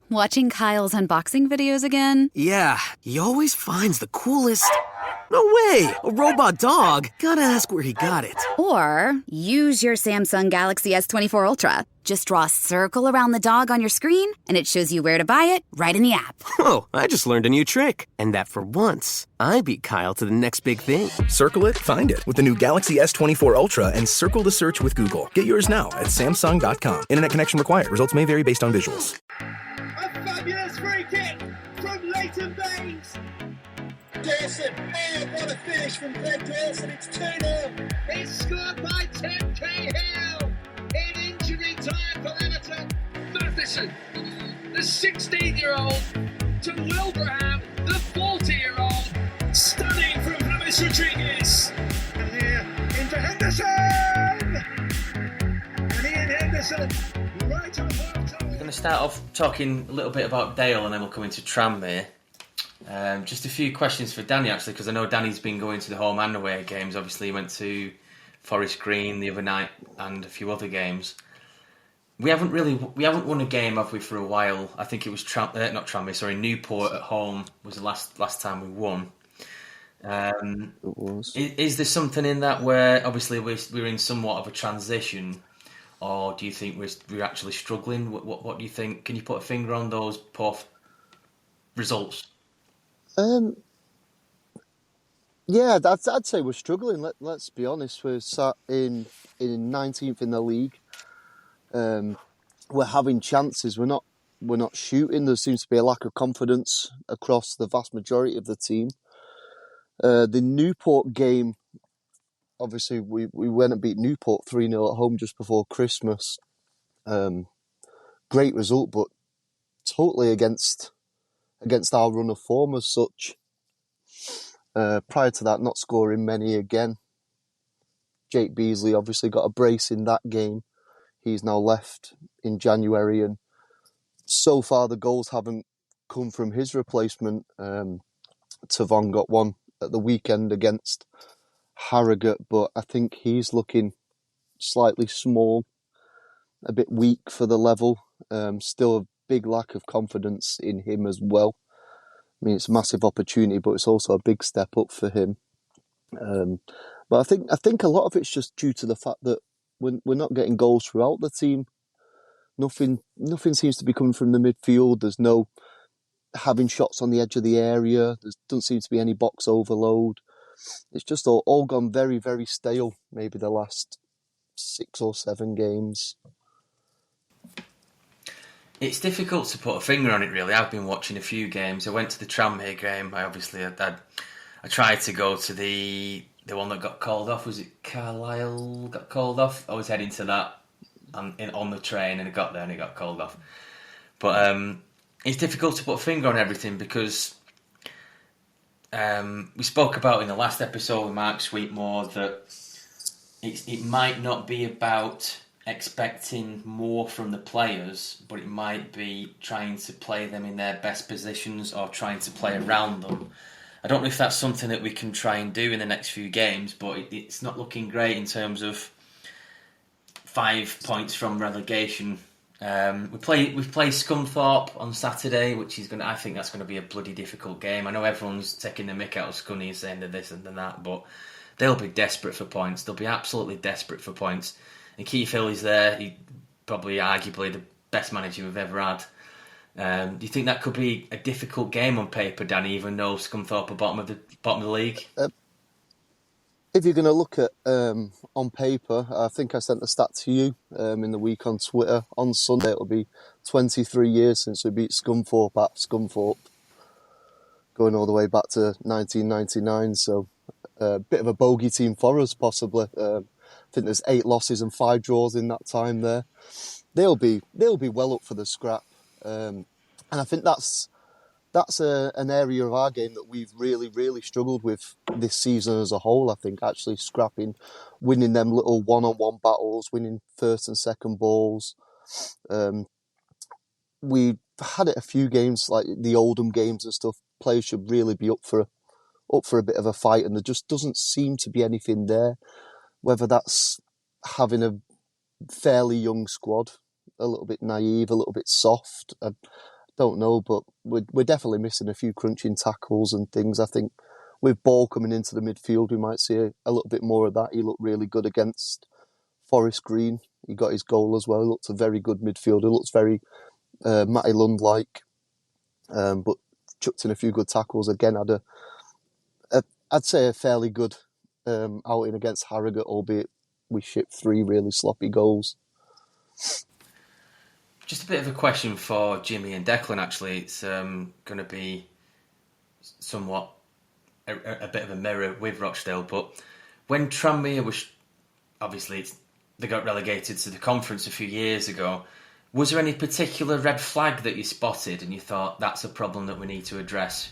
Watching Kyle's unboxing videos again? Yeah, he always finds the coolest... No way! A robot dog? Gotta ask where he got it. Or use your Samsung Galaxy S24 Ultra. Just draw a circle around the dog on your screen, and it shows you where to buy it right in the app. Whoa, I just learned a new trick. And that for once, I beat Kyle to the next big thing. Circle it, find it with the new Galaxy S24 Ultra and circle the search with Google. Get yours now at Samsung.com. Internet connection required. Results may vary based on visuals. A fabulous free kick from Leighton Baines. Dawson, oh, what a finish from Glenn Dawson, it's 2-0. It's scored by Tim Cahill in injury time for Everton. Matheson, the 16-year-old, to Wilbraham, the 40-year-old. Stunning from James Rodriguez. And here into Henderson. And Ian Henderson, right on half time. We're going to start off talking a little bit about Dale and then we'll come into Tranmere. Just a few questions for Danny actually, because I know Danny's been going to the home and away games. Obviously, he went to Forest Green the other night and a few other games. We haven't won a game, have we, for a while? I think it was Newport at home was the last time we won. It was. Is there something in that where obviously we're in somewhat of a transition, or do you think we're actually struggling? What do you think? Can you put a finger on those poor results? Yeah, I'd say we're struggling. Let's be honest. We're sat in 19th in the league. We're having chances. We're not shooting. There seems to be a lack of confidence across the vast majority of the team. The Newport game, obviously, we went and beat Newport 3-0 at home just before Christmas. Great result, but totally against our run of form as such. Prior to that, not scoring many again. Jake Beasley obviously got a brace in that game. He's now left in January, and so far the goals haven't come from his replacement. Tavon got one at the weekend against Harrogate, but I think he's looking slightly small, a bit weak for the level. Still a big lack of confidence in him as well. I mean, it's a massive opportunity, but it's also a big step up for him. But I think a lot of it's just due to the fact that we're not getting goals throughout the team. Nothing seems to be coming from the midfield. There's no having shots on the edge of the area. There doesn't seem to be any box overload. It's just all gone very, very stale, maybe the last 6 or 7 games. It's difficult to put a finger on it, really. I've been watching a few games. I went to the Tranmere game. I tried to go to the one that got called off. Was it Carlisle got called off? I was heading to that on the train, and I got there and it got called off. But it's difficult to put a finger on everything because we spoke about in the last episode with Mark Sweetmore that it might not be about expecting more from the players, but it might be trying to play them in their best positions or trying to play around them. I don't know if that's something that we can try and do in the next few games, but it's not looking great in terms of 5 points from relegation. We play Scunthorpe on Saturday, which is I think that's going to be a bloody difficult game. I know everyone's taking the mick out of Scunny and saying that this and that, but they'll be desperate for points. They'll be absolutely desperate for points. And Keith Hill is there. He's probably arguably the best manager we've ever had. Do you think that could be a difficult game on paper, Danny, even though Scunthorpe are bottom of the league? If you're going to look at on paper, I think I sent the stat to you in the week on Twitter. On Sunday, it'll be 23 years since we beat Scunthorpe at Scunthorpe, going all the way back to 1999. So a bit of a bogey team for us, possibly. I think there's 8 losses and 5 draws in that time there. They'll be well up for the scrap, and I think that's an area of our game that we've really, really struggled with this season as a whole. I think actually scrapping, winning them little one-on-one battles, winning first and second balls. We had it a few games like the Oldham games and stuff. Players should really be up for a bit of a fight, and there just doesn't seem to be anything there. Whether that's having a fairly young squad, a little bit naive, a little bit soft. I don't know, but we're definitely missing a few crunching tackles and things. I think with ball coming into the midfield, we might see a little bit more of that. He looked really good against Forest Green. He got his goal as well. He looked a very good midfielder. Looks very Matty Lund-like, but chucked in a few good tackles. Again, had I'd say a fairly good outing against Harrogate, albeit we shipped 3 really sloppy goals. Just a bit of a question for Jimmy and Declan, actually. It's going to be somewhat a bit of a mirror with Rochdale, but when Tranmere was, obviously they got relegated to the conference a few years ago, was there any particular red flag that you spotted and you thought that's a problem that we need to address?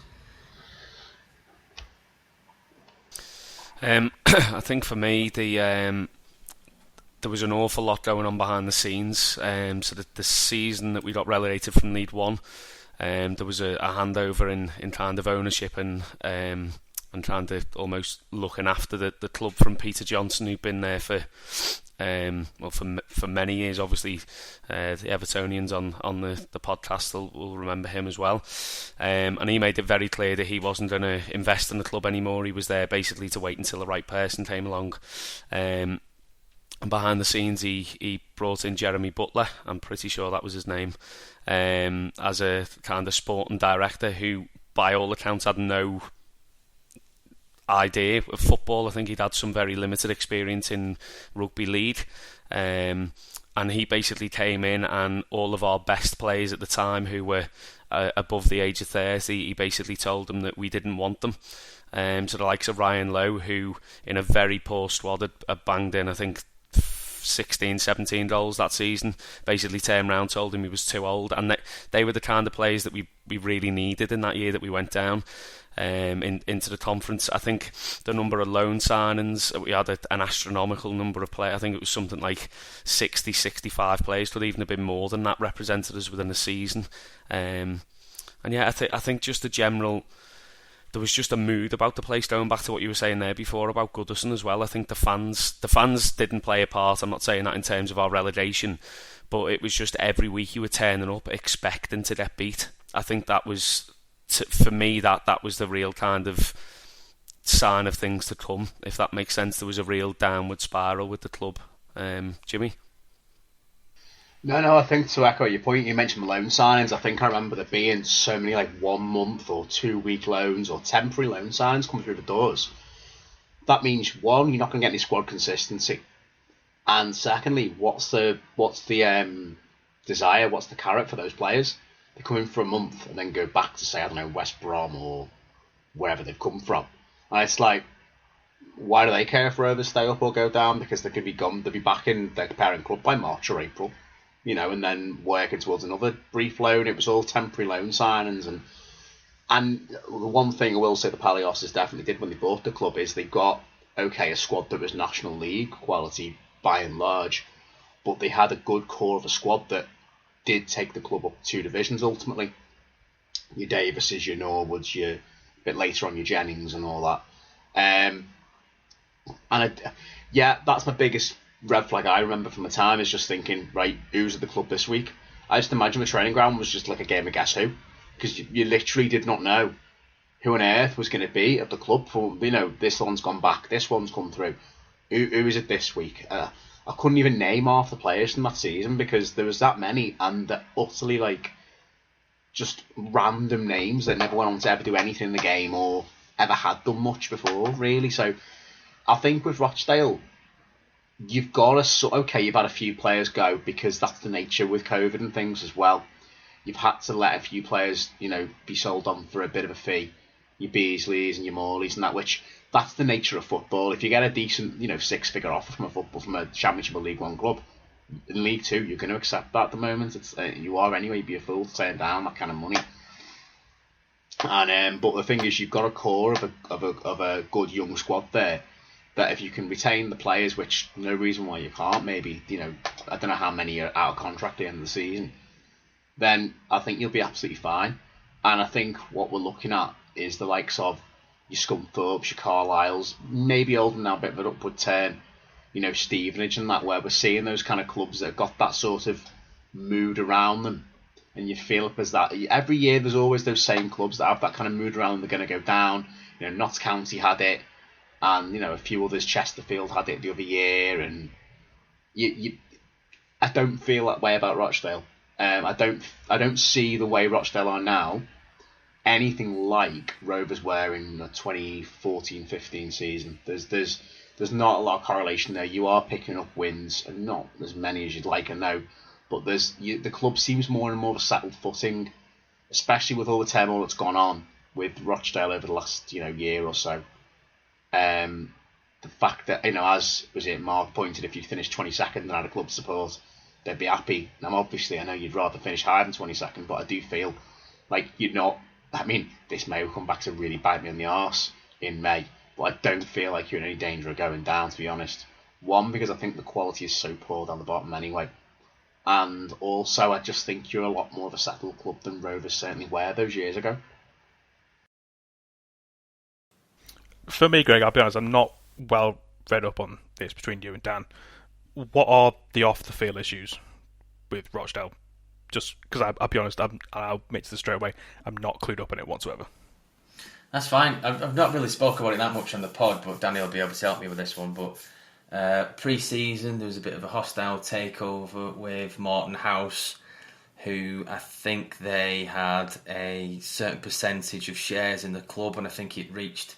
I think for me, there was an awful lot going on behind the scenes. So the season that we got relegated from League One, there was a handover in kind of ownership and trying to almost looking after the club from Peter Johnson, who'd been there for many years. Obviously, the Evertonians on the podcast will remember him as well. And he made it very clear that he wasn't going to invest in the club anymore. He was there basically to wait until the right person came along. And behind the scenes, he brought in Jeremy Butler, I'm pretty sure that was his name, as a kind of sporting director who, by all accounts, had no idea of football. I think he'd had some very limited experience in rugby league, and he basically came in, and all of our best players at the time who were above the age of 30, he basically told them that we didn't want them. So the likes of Ryan Lowe, who in a very poor squad had banged in, I think, 16, 17 goals that season, basically turned around, told him he was too old, and they were the kind of players that we really needed in that year that we went down into the conference. I think the number of loan signings, we had an astronomical number of players. I think it was something like 60, 65 players, could even have been more than that, represented us within a season. And yeah, I think just the general, there was just a mood about the place, going back to what you were saying there before about Goodison as well. I think the fans didn't play a part. I'm not saying that in terms of our relegation, but it was just every week you were turning up expecting to get beat. I think that was, for me, that was the real kind of sign of things to come, if that makes sense. There was a real downward spiral with the club. Jimmy? No, I think to echo your point, you mentioned loan signings. I think I remember there being so many like 1 month or 2 week loans or temporary loan signings coming through the doors. That means, one, you're not going to get any squad consistency, and secondly, what's the desire, what's the carrot for those players? They come in for a month and then go back to, say, I don't know, West Brom or wherever they've come from, and it's like, why do they care if Rovers stay up or go down? Because they could be gone, they'll be back in their parent club by March or April. And then working towards another brief loan. It was all temporary loan signings, and the one thing I will say the Palioses definitely did when they bought the club is they got a squad that was National League quality by and large, but they had a good core of a squad that did take the club up 2 divisions ultimately. Your Davises, your Norwoods, your bit later on your Jennings and all that. That's my biggest red flag I remember from the time, is just thinking, right, who's at the club this week? I just imagine the training ground was just like a game of guess who, because you literally did not know who on earth was going to be at the club. For this one's gone back, this one's come through. Who is it this week? I couldn't even name half the players from that season because there was that many, and they're utterly like just random names that never went on to ever do anything in the game or ever had done much before, really. So I think with Rochdale, you've got to, you've had a few players go because that's the nature with COVID and things as well. You've had to let a few players, be sold on for a bit of a fee. Your Beasleys and your Morleys and that, which that's the nature of football. If you get a decent, 6-figure offer from a Championship or League One club, in League Two, you're going to accept that at the moment. It's you are anyway. You'd be a fool to turn down that kind of money. And but the thing is, you've got a core of a good young squad there, that if you can retain the players, which no reason why you can't, maybe, I don't know how many are out of contract at the end of the season, then I think you'll be absolutely fine. And I think what we're looking at is the likes of your Scunthorpes, your Carlisles, maybe Oldham now a bit of an upward turn, Stevenage and that, where we're seeing those kind of clubs that have got that sort of mood around them. And you feel up as that every year there's always those same clubs that have that kind of mood around them. They're going to go down. Notts County had it, and a few others. Chesterfield had it the other year, and I don't feel that way about Rochdale. I don't see the way Rochdale are now anything like Rovers were in the 2014-15 season. There's not a lot of correlation there. You are picking up wins, and not as many as you'd like, I know, but the club seems more and more of a settled footing, especially with all the turmoil that's gone on with Rochdale over the last year or so. The fact that as Mark pointed, if you finished 22nd and had a club support, they'd be happy. Now, obviously, I know you'd rather finish higher than 22nd, but I do feel like you're not. I mean, this may come back to really bite me in the arse in May, but I don't feel like you're in any danger of going down, to be honest. One, because I think the quality is so poor down the bottom anyway. And also, I just think you're a lot more of a settled club than Rovers certainly were those years ago. For me, Greg, I'll be honest, I'm not well read up on this between you and Dan. What are the off-the-field issues with Rochdale? Just because I'll be honest, I'll admit to this straight away, I'm not clued up on it whatsoever. That's fine. I've not really spoke about it that much on the pod, but Danny will be able to help me with this one. But pre-season, there was a bit of a hostile takeover with Morton House, who I think they had a certain percentage of shares in the club, and I think it reached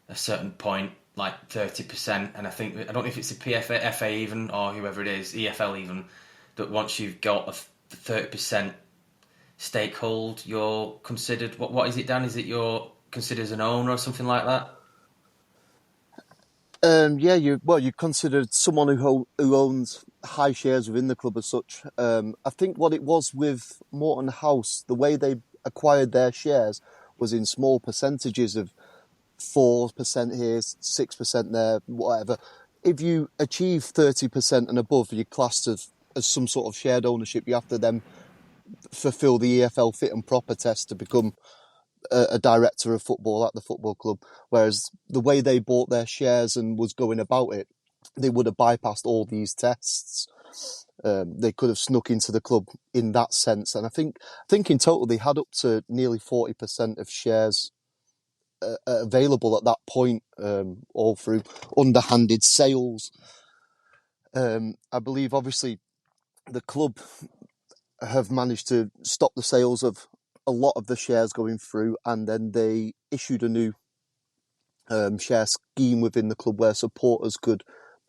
a certain point, like 30%. And I don't know if it's the PFA, FA even, or whoever it is, EFL even, that once you've got a 30% stakehold, you're considered. What is it, Dan? Is it you're considered as an owner or something like that? You're considered someone who owns high shares within the club as such. I think what it was with Morton House, the way they acquired their shares was in small percentages of 4% here, 6% there, whatever. If you achieve 30% and above, you're classed as some sort of shared ownership. You have to then fulfil the EFL fit and proper test to become a director of football at the football club. Whereas the way they bought their shares and was going about it, they would have bypassed all these tests. They could have snuck into the club in that sense. And I think in total they had up to nearly 40% of shares available at that point, all through underhanded sales. I believe, obviously, the club have managed to stop the sales of a lot of the shares going through, and then they issued a new share scheme within the club where supporters could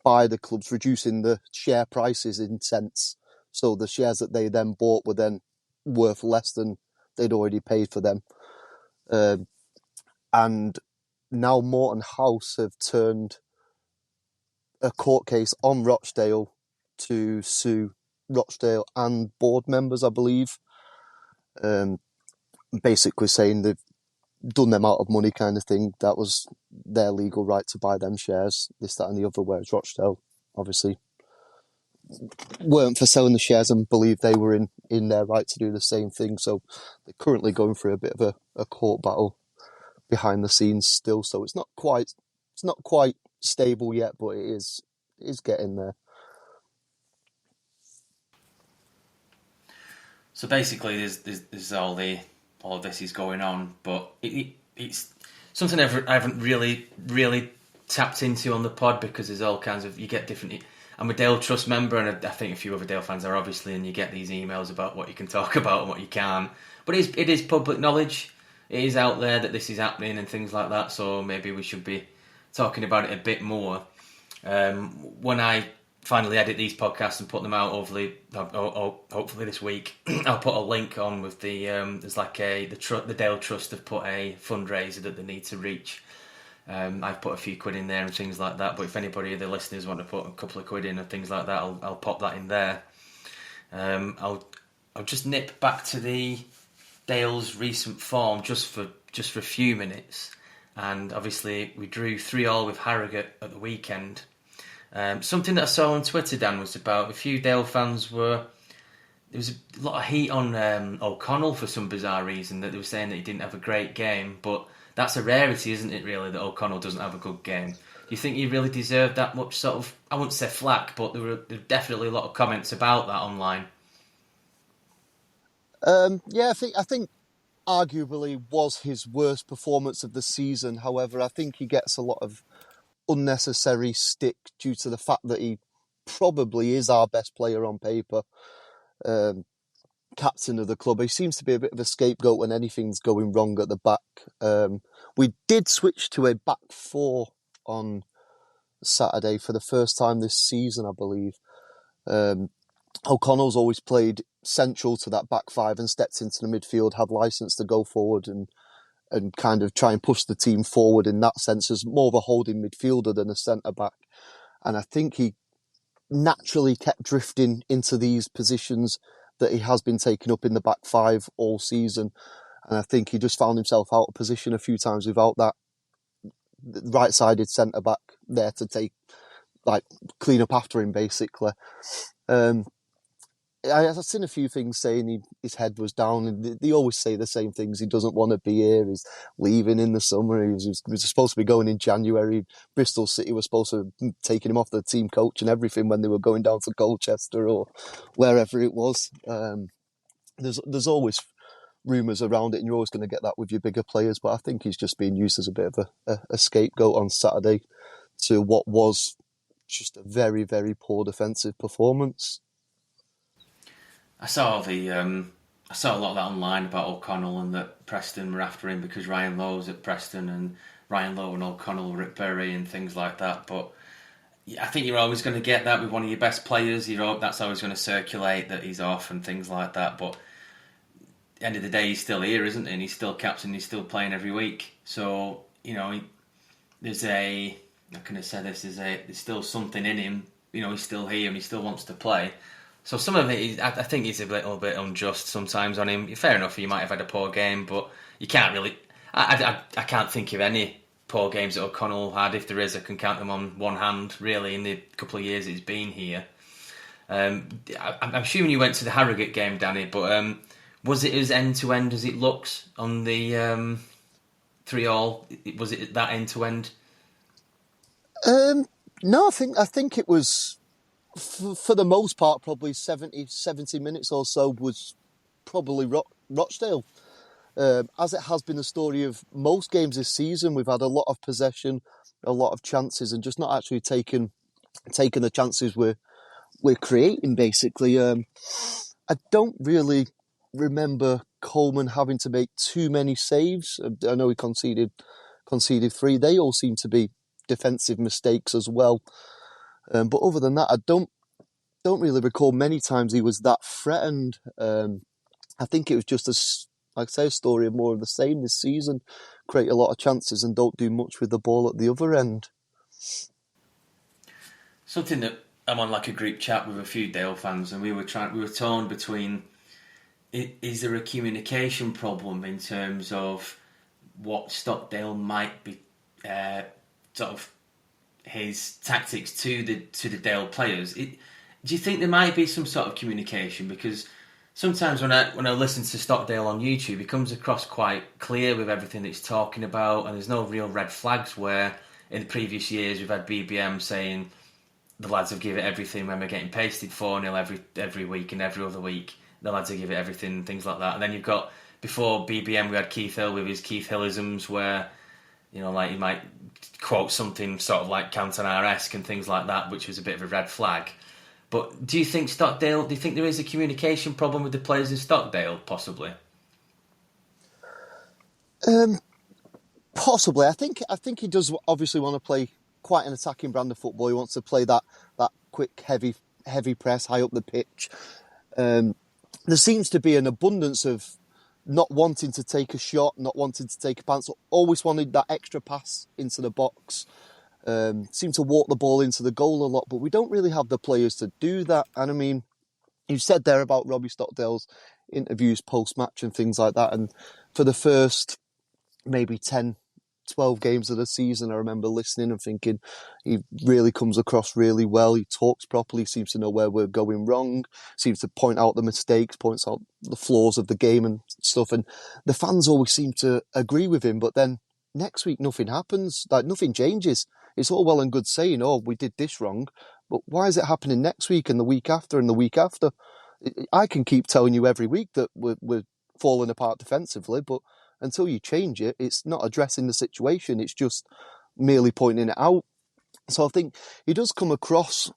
buy the clubs, reducing the share prices in cents. So the shares that they then bought were then worth less than they'd already paid for them. And now Morton House have turned a court case on Rochdale to sue Rochdale and board members, I believe. Basically saying they've done them out of money kind of thing. That was their legal right to buy them shares, this, that and the other, whereas Rochdale obviously weren't for selling the shares and believed they were in their right to do the same thing. So they're currently going through a bit of a court battle behind the scenes still. So it's not quite stable yet, but it is getting there. So basically, there's all of this is going on, but it's something I haven't really tapped into on the pod, because there's all kinds of, you get different. I'm a Dale Trust member, and I think a few other Dale fans are, obviously, and you get these emails about what you can talk about and what you can't. But it is public knowledge. It is out there that this is happening and things like that. So maybe we should be talking about it a bit more. When I finally edit these podcasts and put them out, hopefully this week, I'll put a link on with there's like the Dale Trust have put a fundraiser that they need to reach. I've put a few quid in there and things like that, but if anybody of the listeners want to put a couple of quid in and things like that, I'll pop that in there. I'll just nip back to the Dale's recent form just for a few minutes, and obviously we drew 3-3 with Harrogate at the weekend. Something that I saw on Twitter, Dan, was about a few Dale fans there was a lot of heat on O'Connell for some bizarre reason, that they were saying that he didn't have a great game, but that's a rarity, isn't it, really, that O'Connell doesn't have a good game? Do you think he really deserved that much sort of, I wouldn't say flack, but there were definitely a lot of comments about that online? Yeah, I think arguably was his worst performance of the season. However, I think he gets a lot of unnecessary stick due to the fact that he probably is our best player on paper, captain of the club. He seems to be a bit of a scapegoat when anything's going wrong at the back. We did switch to a back four on Saturday for the first time this season, I believe. O'Connell's always played central to that back five and stepped into the midfield, had licence to go forward and kind of try and push the team forward in that sense as more of a holding midfielder than a centre-back. And I think he naturally kept drifting into these positions that he has been taking up in the back five all season. And I think he just found himself out of position a few times without that right-sided centre-back there to clean up after him, basically. I've seen a few things saying his head was down, and they always say the same things. He doesn't want to be here. He's leaving in the summer. He was supposed to be going in January. Bristol City was supposed to be taking him off the team coach and everything when they were going down to Colchester or wherever it was. There's always rumours around it, and you're always going to get that with your bigger players. But I think he's just being used as a bit of a scapegoat on Saturday to what was just a very, very poor defensive performance. I saw a lot of that online about O'Connell and that Preston were after him because Ryan Lowe was at Preston and Ryan Lowe and O'Connell were at Bury and things like that. But I think you're always going to get that with one of your best players. That's always going to circulate that he's off and things like that. But at the end of the day, he's still here, isn't he? And he's still captain. He's still playing every week. So there's still something in him. He's still here and he still wants to play. So some of it, I think he's a little bit unjust sometimes on him. Fair enough, he might have had a poor game, but you can't really... I can't think of any poor games that O'Connell had. If there is, I can count them on one hand, really, in the couple of years he's been here. I'm assuming you went to the Harrogate game, Danny, but was it as end-to-end as it looks on the 3-3? Was it that end-to-end? No, I think it was... For the most part, probably 70 minutes or so was probably Rochdale. As it has been the story of most games this season, we've had a lot of possession, a lot of chances, and just not actually taking the chances we're creating, basically. I don't really remember Coleman having to make too many saves. I know he conceded 3. They all seem to be defensive mistakes as well. But other than that, I don't really recall many times he was that threatened. I think it was just a story of more of the same this season. Create a lot of chances and don't do much with the ball at the other end. Something that I'm on like a group chat with a few Dale fans, and we were torn between: is there a communication problem in terms of what Stockdale might be sort of his tactics to the Dale players? Do you think there might be some sort of communication? Because sometimes when I listen to Stockdale on YouTube, he comes across quite clear with everything that he's talking about, and there's no real red flags. Where in the previous years we've had BBM saying the lads have given it everything when we're getting pasted 4-0 every week and every other week. The lads have given it everything, things like that. And then you've got, before BBM, we had Keith Hill with his Keith Hillisms, where like he might quote something sort of like Cantona-esque and things like that, which was a bit of a red flag. But do you think there is a communication problem with the players in Stockdale, possibly? Possibly. I think he does obviously want to play quite an attacking brand of football. He wants to play that quick, heavy press high up the pitch. There seems to be an abundance of not wanting to take a shot, not wanting to take a pass, always wanted that extra pass into the box. Seem to walk the ball into the goal a lot, but we don't really have the players to do that. And I mean, you said there about Robbie Stockdale's interviews post-match and things like that, and for the first maybe 10, 12 games of the season, I remember listening and thinking he really comes across really well. He talks properly, seems to know where we're going wrong, seems to point out the mistakes, points out the flaws of the game and stuff. And the fans always seem to agree with him. But then next week, nothing happens. Like, nothing changes. It's all well and good saying, oh, we did this wrong. But why is it happening next week and the week after and the week after? I can keep telling you every week that we're falling apart defensively, but until you change it, it's not addressing the situation. It's just merely pointing it out. So I think he does come across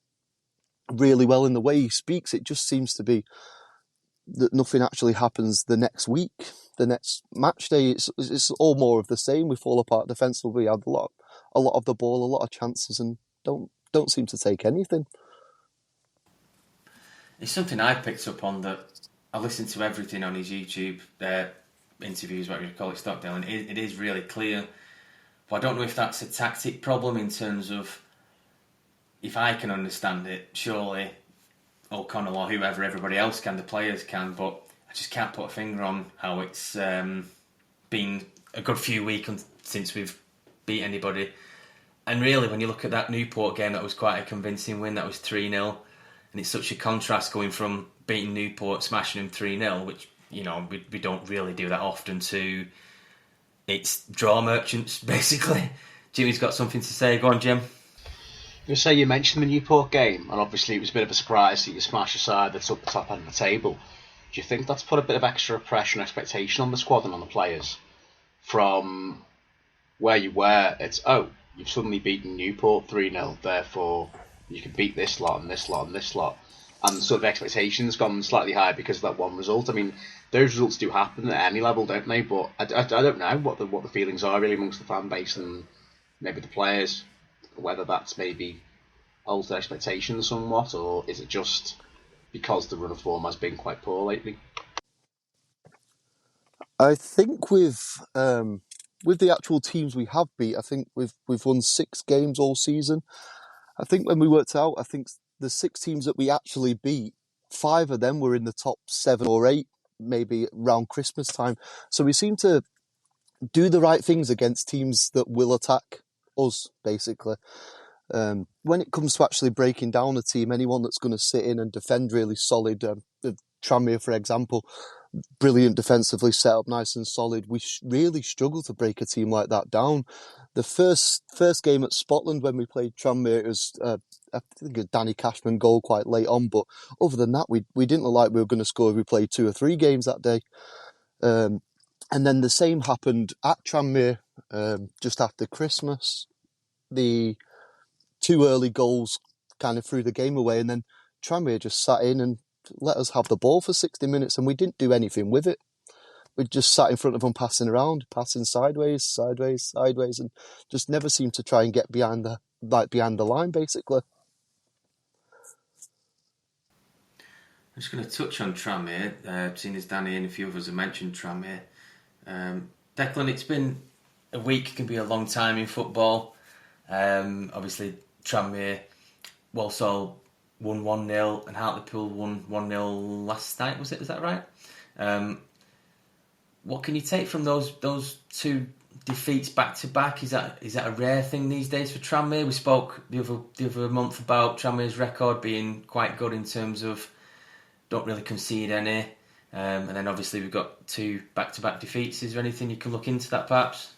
really well in the way he speaks. It just seems to be that nothing actually happens the next week, the next match day. It's all more of the same. We fall apart defensively. We have a lot of the ball, a lot of chances, and don't seem to take anything. It's something I picked up on, that I listened to everything on his YouTube interviews, whatever you call it, Stockdale, and it is really clear. But I don't know if that's a tactic problem in terms of, if I can understand it, surely O'Connell or whoever, everybody else can, the players can, but I just can't put a finger on how it's been a good few weeks since we've beat anybody. And really, when you look at that Newport game, that was quite a convincing win. That was 3-0. And it's such a contrast going from beating Newport, smashing them 3-0, which, we don't really do that often, to it's draw merchants, basically. Jimmy's got something to say. Go on, Jim. You mentioned the Newport game, and obviously it was a bit of a surprise that you smash a side that's up the top end of the table. Do you think that's put a bit of extra pressure and expectation on the squad and on the players? From where you were, it's, you've suddenly beaten Newport 3-0, therefore you can beat this lot and this lot and this lot. And the sort of expectations gone slightly higher because of that one result. I mean, those results do happen at any level, don't they? But I don't know what the feelings are really amongst the fan base and maybe the players, whether that's maybe altered expectations somewhat, or is it just because the run of form has been quite poor lately? I think with the actual teams we have beat, I think we've won 6 games all season. I think when we worked out, I think the 6 teams that we actually beat, 5 of them were in the top 7 or 8, maybe around Christmas time. So we seem to do the right things against teams that will attack us, basically. When it comes to actually breaking down a team, anyone that's going to sit in and defend really solid, Tranmere, for example, brilliant defensively, set up nice and solid. We really struggle to break a team like that down. The first game at Scotland when we played Tranmere, it was I think a Danny Cashman goal quite late on, but other than that, we didn't look like we were going to score if we played 2 or 3 games that day. And then the same happened at Tranmere just after Christmas. The 2 early goals kind of threw the game away, and then Tranmere just sat in and let us have the ball for 60 minutes, and we didn't do anything with it. We just sat in front of them, passing around, passing sideways, and just never seemed to try and get behind the line, basically. I'm just going to touch on Tranmere, seeing as Danny and a few others have mentioned Tranmere. Declan, it's been a week, can be a long time in football. Obviously, Tranmere, Walsall won 1-0 and Hartlepool won 1-0 last night, was it? Is that right? What can you take from those 2 defeats back to back? Is that a rare thing these days for Tranmere? We spoke the other month about Tranmere's record being quite good in terms of don't really concede any, and then obviously we've got 2 back-to-back defeats. Is there anything you can look into that perhaps?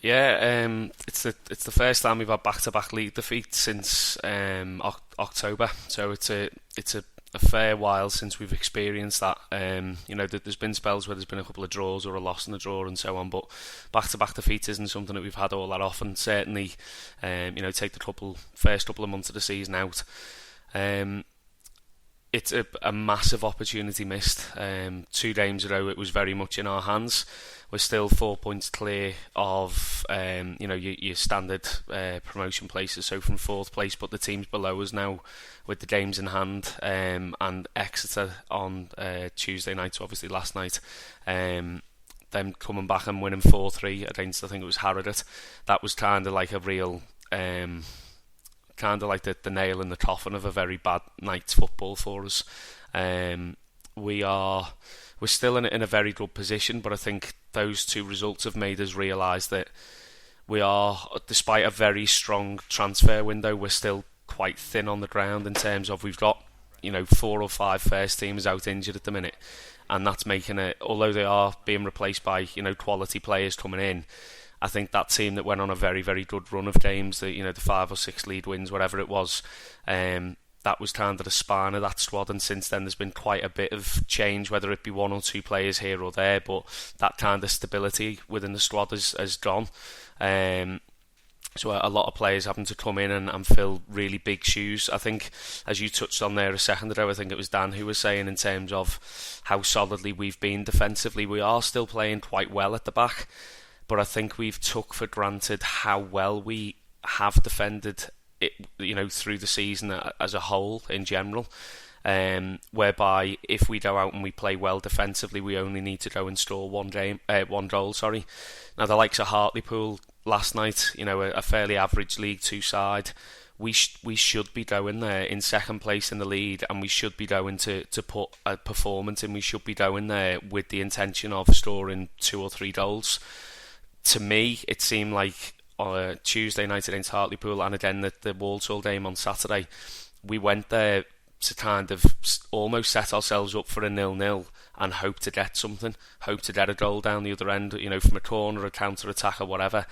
Yeah, it's the first time we've had back-to-back league defeats since October, so it's a fair while since we've experienced that. There's been spells where there's been a couple of draws or a loss in a draw and so on, but back-to-back defeats isn't something that we've had all that often. Certainly, take the first couple of months of the season out. It's a massive opportunity missed. 2 games ago, it was very much in our hands. We're still 4 points clear of your standard promotion places, so from 4th place, but the teams below us now with the games in hand, and Exeter on Tuesday night, so obviously last night, them coming back and winning 4-3 against, I think it was Harrogate. That was kind of like a real kind of like the nail in the coffin of a very bad night's football for us. We're still in a very good position, but I think those 2 results have made us realise that we are, despite a very strong transfer window, we're still quite thin on the ground in terms of we've got 4 or 5 first teams out injured at the minute, and that's making it, although they are being replaced by quality players coming in, I think that team that went on a very, very good run of games, the 5 or 6 lead wins, whatever it was, that was kind of the spine of that squad, and since then there's been quite a bit of change, whether it be one or two players here or there, but that kind of stability within the squad has gone. So a lot of players having to come in and fill really big shoes. I think, as you touched on there a second ago, I think it was Dan who was saying in terms of how solidly we've been defensively, we are still playing quite well at the back, but I think we've took for granted how well we have defended it, through the season as a whole in general. Whereby if we go out and we play well defensively, we only need to go and score one goal. Now the likes of Hartlepool last night, a fairly average League Two side, we should be going there in second place in the league, and we should be going to put a performance in. We should be going there with the intention of scoring 2 or 3 goals. To me, it seemed like on Tuesday night against Hartlepool, and again the Walsall game on Saturday, we went there to kind of almost set ourselves up for a 0-0 and hope to get something, hope to get a goal down the other end, from a corner, a counter-attack or whatever,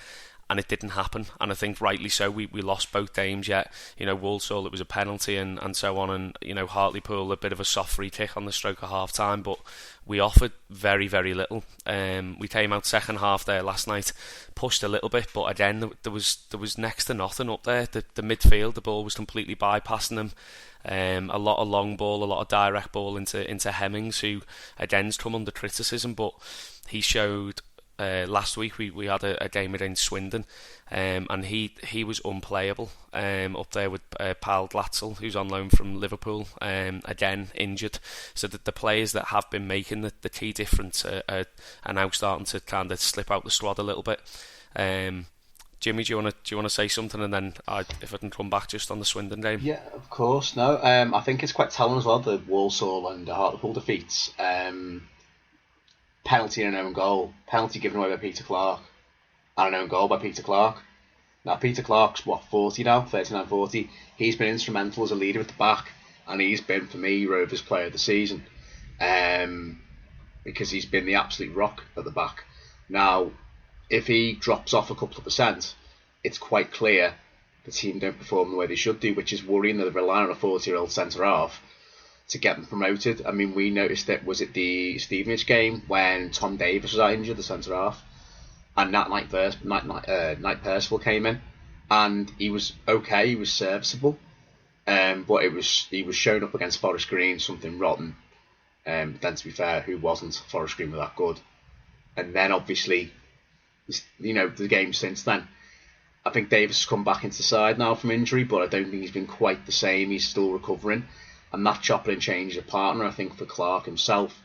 and it didn't happen. And I think rightly so, we lost both games yet. Walsall, it was a penalty and so on, and Hartlepool, a bit of a soft free kick on the stroke of half time, but we offered very, very little. We came out second half there last night, pushed a little bit, but again there was next to nothing up there. The midfield, the ball was completely bypassing them. A lot of long ball, a lot of direct ball into Hemmings, who again's come under criticism, but he showed last week we had a game against Swindon, and he was unplayable up there with Pal Glatzel, who's on loan from Liverpool, again injured. So that the players that have been making the key difference are now starting to kind of slip out the squad a little bit. Jimmy, do you want to say something, and then if I can come back just on the Swindon game? Yeah, of course. No, I think it's quite telling as well, the Walsall and Hartlepool defeats. Penalty and an own goal. Penalty given away by Peter Clark, and an own goal by Peter Clark. Now, Peter Clark's 40 now, 39-40. He's been instrumental as a leader at the back, and he's been, for me, Rovers player of the season, because he's been the absolute rock at the back. Now, if he drops off a couple of percent, it's quite clear the team don't perform the way they should do, which is worrying that they're relying on a 40-year-old centre-half to get them promoted. I mean, we noticed it, was it the Stevenage game when Tom Davis was injured, the centre-half, and Knight Percival came in, and he was okay, he was serviceable, but he was shown up against Forest Green, something rotten. Then, to be fair, who wasn't? Forest Green were that good. And then, obviously, the game since then, I think Davis has come back into the side now from injury, but I don't think he's been quite the same. He's still recovering, and that chopping and change of partner, I think, for Clark himself,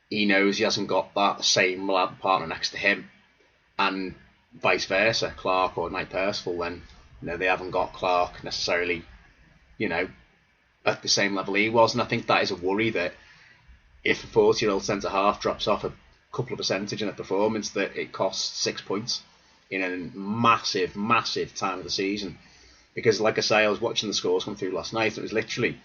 he knows he hasn't got that same partner next to him, and vice versa, Clark or Knight Percival, then they haven't got Clark necessarily at the same level he was. And I think that is a worry, that if a 40-year-old centre half drops off a couple of percentage in a performance, that it costs 6 points in a massive time of the season. Because, like I say, I was watching the scores come through last night. It was literally,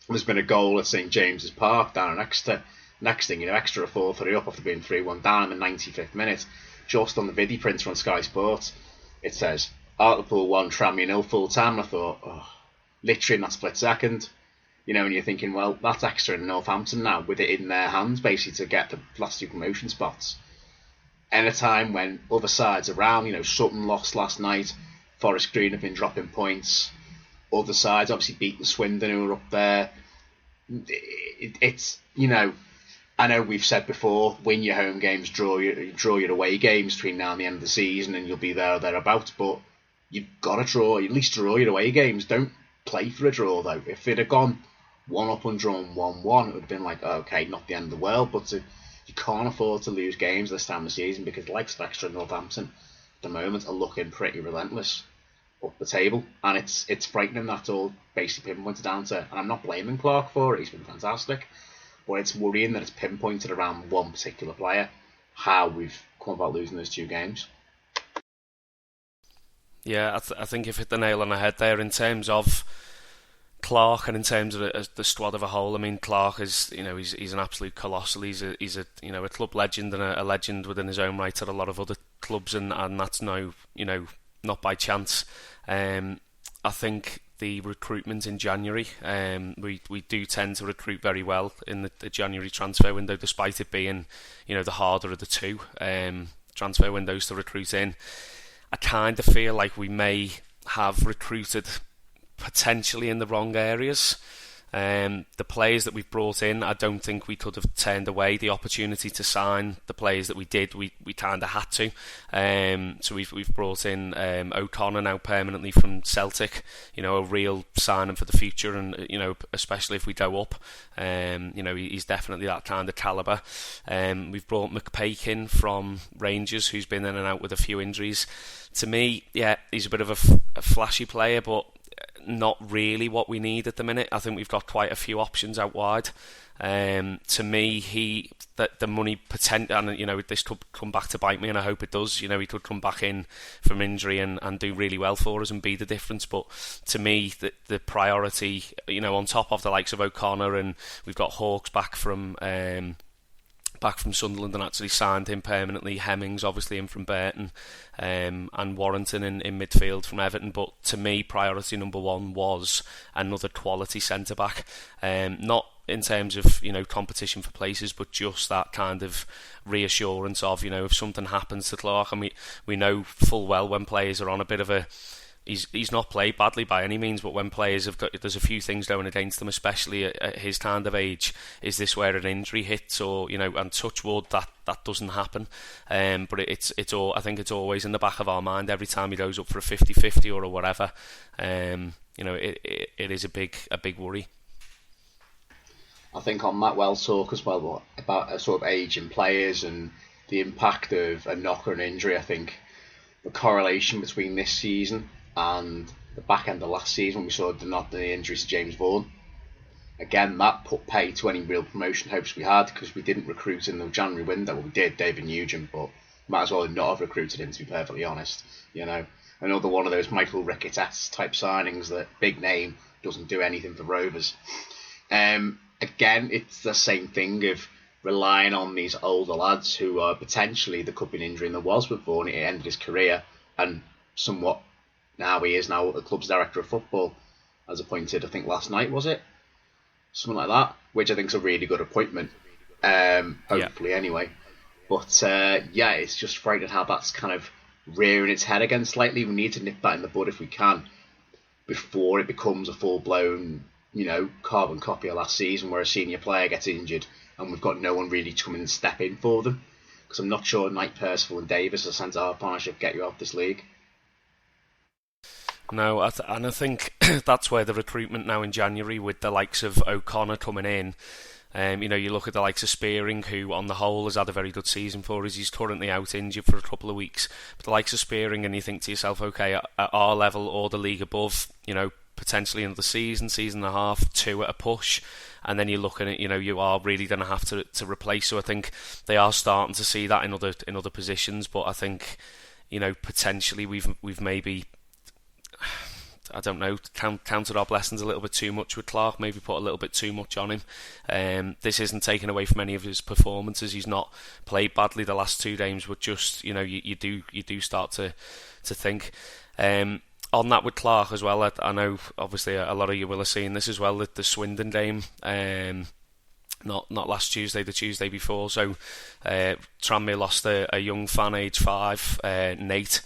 there's been a goal at St James's Park down an extra. Next thing extra 4-3 up after being 3-1 down in the 95th minute. Just on the video printer on Sky Sports, it says Hartlepool 1, Tranmere 0 full time. And I thought, literally in that split second, and you're thinking, well, that's extra in Northampton now, with it in their hands basically to get the last 2 promotion spots. And a time when other sides around, Sutton lost last night, Forest Green have been dropping points, other sides obviously beating Swindon who are up there. It's I know we've said before, win your home games, draw your away games between now and the end of the season, and you'll be there or thereabouts. But you've got to at least draw your away games. Don't play for a draw though. If it had gone 1-1 and drawn 1-1, it would have been like, okay, not the end of the world. But you can't afford to lose games this time of the season, because the likes of Exeter and Northampton at the moment are looking pretty relentless up the table, and it's frightening. That's all basically pinpointed down to, and I'm not blaming Clark for it, he's been fantastic, but it's worrying that it's pinpointed around one particular player, how we've come about losing those 2 games. Yeah, I think you've hit the nail on the head there in terms of Clark and in terms of the squad of a whole. I mean, Clark is, he's an absolute colossal. He's a club legend and a legend within his own right at a lot of other clubs, and that's not by chance. I think the recruitment in January. We do tend to recruit very well in the January transfer window, despite it being, the harder of the two transfer windows to recruit in. I kind of feel like we may have recruited potentially in the wrong areas. The players that we've brought in, I don't think we could have turned away the opportunity to sign the players that we did. We kind of had to. So we've brought in O'Connor now permanently from Celtic. A real signing for the future, and especially if we go up. He's definitely that kind of calibre. We've brought McPake from Rangers, who's been in and out with a few injuries. To me, yeah, he's a bit of a flashy player, but not really what we need at the minute. I think we've got quite a few options out wide. To me, the money potential, and this could come back to bite me, and I hope it does. He could come back in from injury and do really well for us and be the difference. But to me, the priority, on top of the likes of O'Connor, and we've got Hawkes back from Sunderland and actually signed him permanently. Hemmings obviously in from Burton, and Warrington in midfield from Everton. But to me, priority number one was another quality centre back. Not in terms of competition for places, but just that kind of reassurance of if something happens to Clark, and we know full well when players are on a bit of a. He's not played badly by any means, but when players have got, there's a few things going against them, especially at his kind of age. Is this where an injury hits, or and touch wood that doesn't happen. But it's all, I think it's always in the back of our mind every time he goes up for a 50-50 or whatever. It is a big worry. I think on Matt Wells' talk as well about a sort of aging players and the impact of a knock or an injury. I think the correlation between this season and the back end of last season, when we saw the injuries to James Vaughan, again, that put pay to any real promotion hopes we had, because we didn't recruit in the January window. Well, we did, David Nugent, but might as well not have recruited him, to be perfectly honest. Another one of those Michael Ricketts type signings that big name doesn't do anything for Rovers. Again, it's the same thing of relying on these older lads who are potentially, there could be an injury, and there was with Vaughan. It ended his career, and somewhat now he is now the club's director of football, as appointed, I think last night, was it? Something like that, which I think is a really good appointment, hopefully anyway. But it's just frightening how that's kind of rearing its head again slightly. We need to nip that in the bud if we can, before it becomes a full-blown, carbon copy of last season, where a senior player gets injured and we've got no one really to come in and step in for them. Because I'm not sure Knight, Percival and Davis, a centre-half partnership, get you out of this league. No, and I think that's where the recruitment now in January, with the likes of O'Connor coming in, you look at the likes of Spearing, who on the whole has had a very good season for us. He's currently out injured for a couple of weeks. But the likes of Spearing, and you think to yourself, okay, at our level or the league above, potentially another season and a half, two at a push. And then you're looking at, you are really going to have to replace. So I think they are starting to see that in other positions. But I think, potentially we've maybe, I don't know, counted our blessings a little bit too much with Clark, maybe put a little bit too much on him. This isn't taken away from any of his performances. He's not played badly the last two games, but just, you do start to think. On that with Clark as well, I know obviously a lot of you will have seen this as well, the Swindon game, not last Tuesday, the Tuesday before. So Tranmere lost a young fan, age 5, Nate.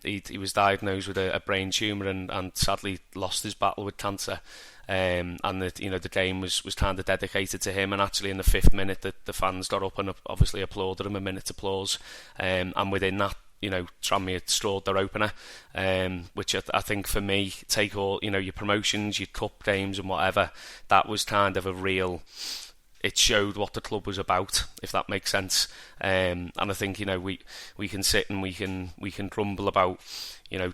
He was diagnosed with a brain tumour and sadly lost his battle with cancer. And the game was kind of dedicated to him. And actually in the 5th minute, the fans got up and obviously applauded him, a minute's applause. And within that, Tranmere scored their opener, which I think for me, take all, your promotions, your cup games and whatever, that was kind of a real, it showed what the club was about, if that makes sense. And I think, we can sit and we can grumble about,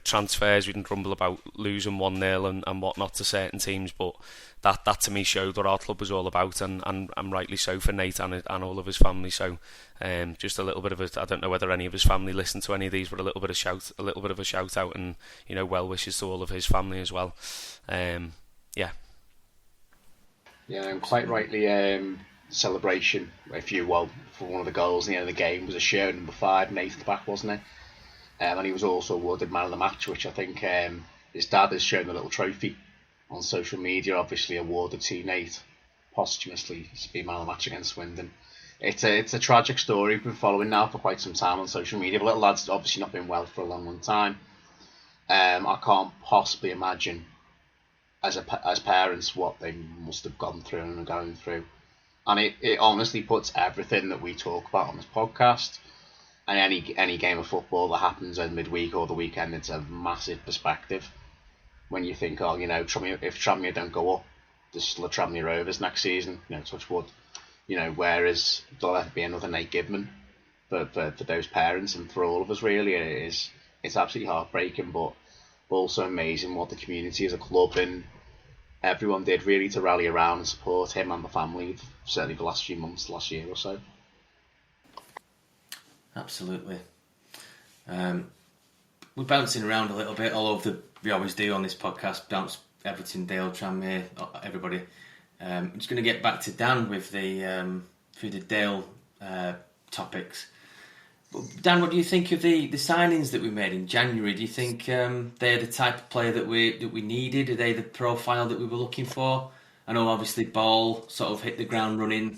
transfers, we can grumble about losing 1-0 and whatnot to certain teams, but that to me showed what our club was all about, and rightly so for Nate and all of his family. So just a little bit of I don't know whether any of his family listened to any of these, but a little bit of a shout out and well wishes to all of his family as well. Yeah, and quite rightly, celebration, if you will, for one of the goals in the end of the game was a shirt number 5, Nate at the back, wasn't it? And he was also awarded man of the match, which I think his dad has shown a little trophy on social media, obviously awarded to Nate posthumously to be man of the match against Swindon. It's a tragic story we've been following now for quite some time on social media. The little lad's obviously not been well for a long time. I can't possibly imagine as parents what they must have gone through and are going through. And it honestly puts everything that we talk about on this podcast and any game of football that happens in midweek or the weekend into a massive perspective. When you think, oh, if Tranmere don't go up, there's still a Tranmere Rovers next season, touch wood. Whereas there'll have to be another Nate Gibman for those parents and for all of us, really. It's absolutely heartbreaking, but also amazing what the community as a club and everyone did really to rally around and support him and the family, certainly the last few months, last year or so. Absolutely. We're bouncing around a little bit, although we always do on this podcast, bounce Everton, Dale, Tranmere, everybody. I'm just going to get back to Dan with through the Dale topics. Dan, what do you think of the signings that we made in January? Do you think they're the type of player that we needed? Are they the profile that we were looking for? I know obviously Ball sort of hit the ground running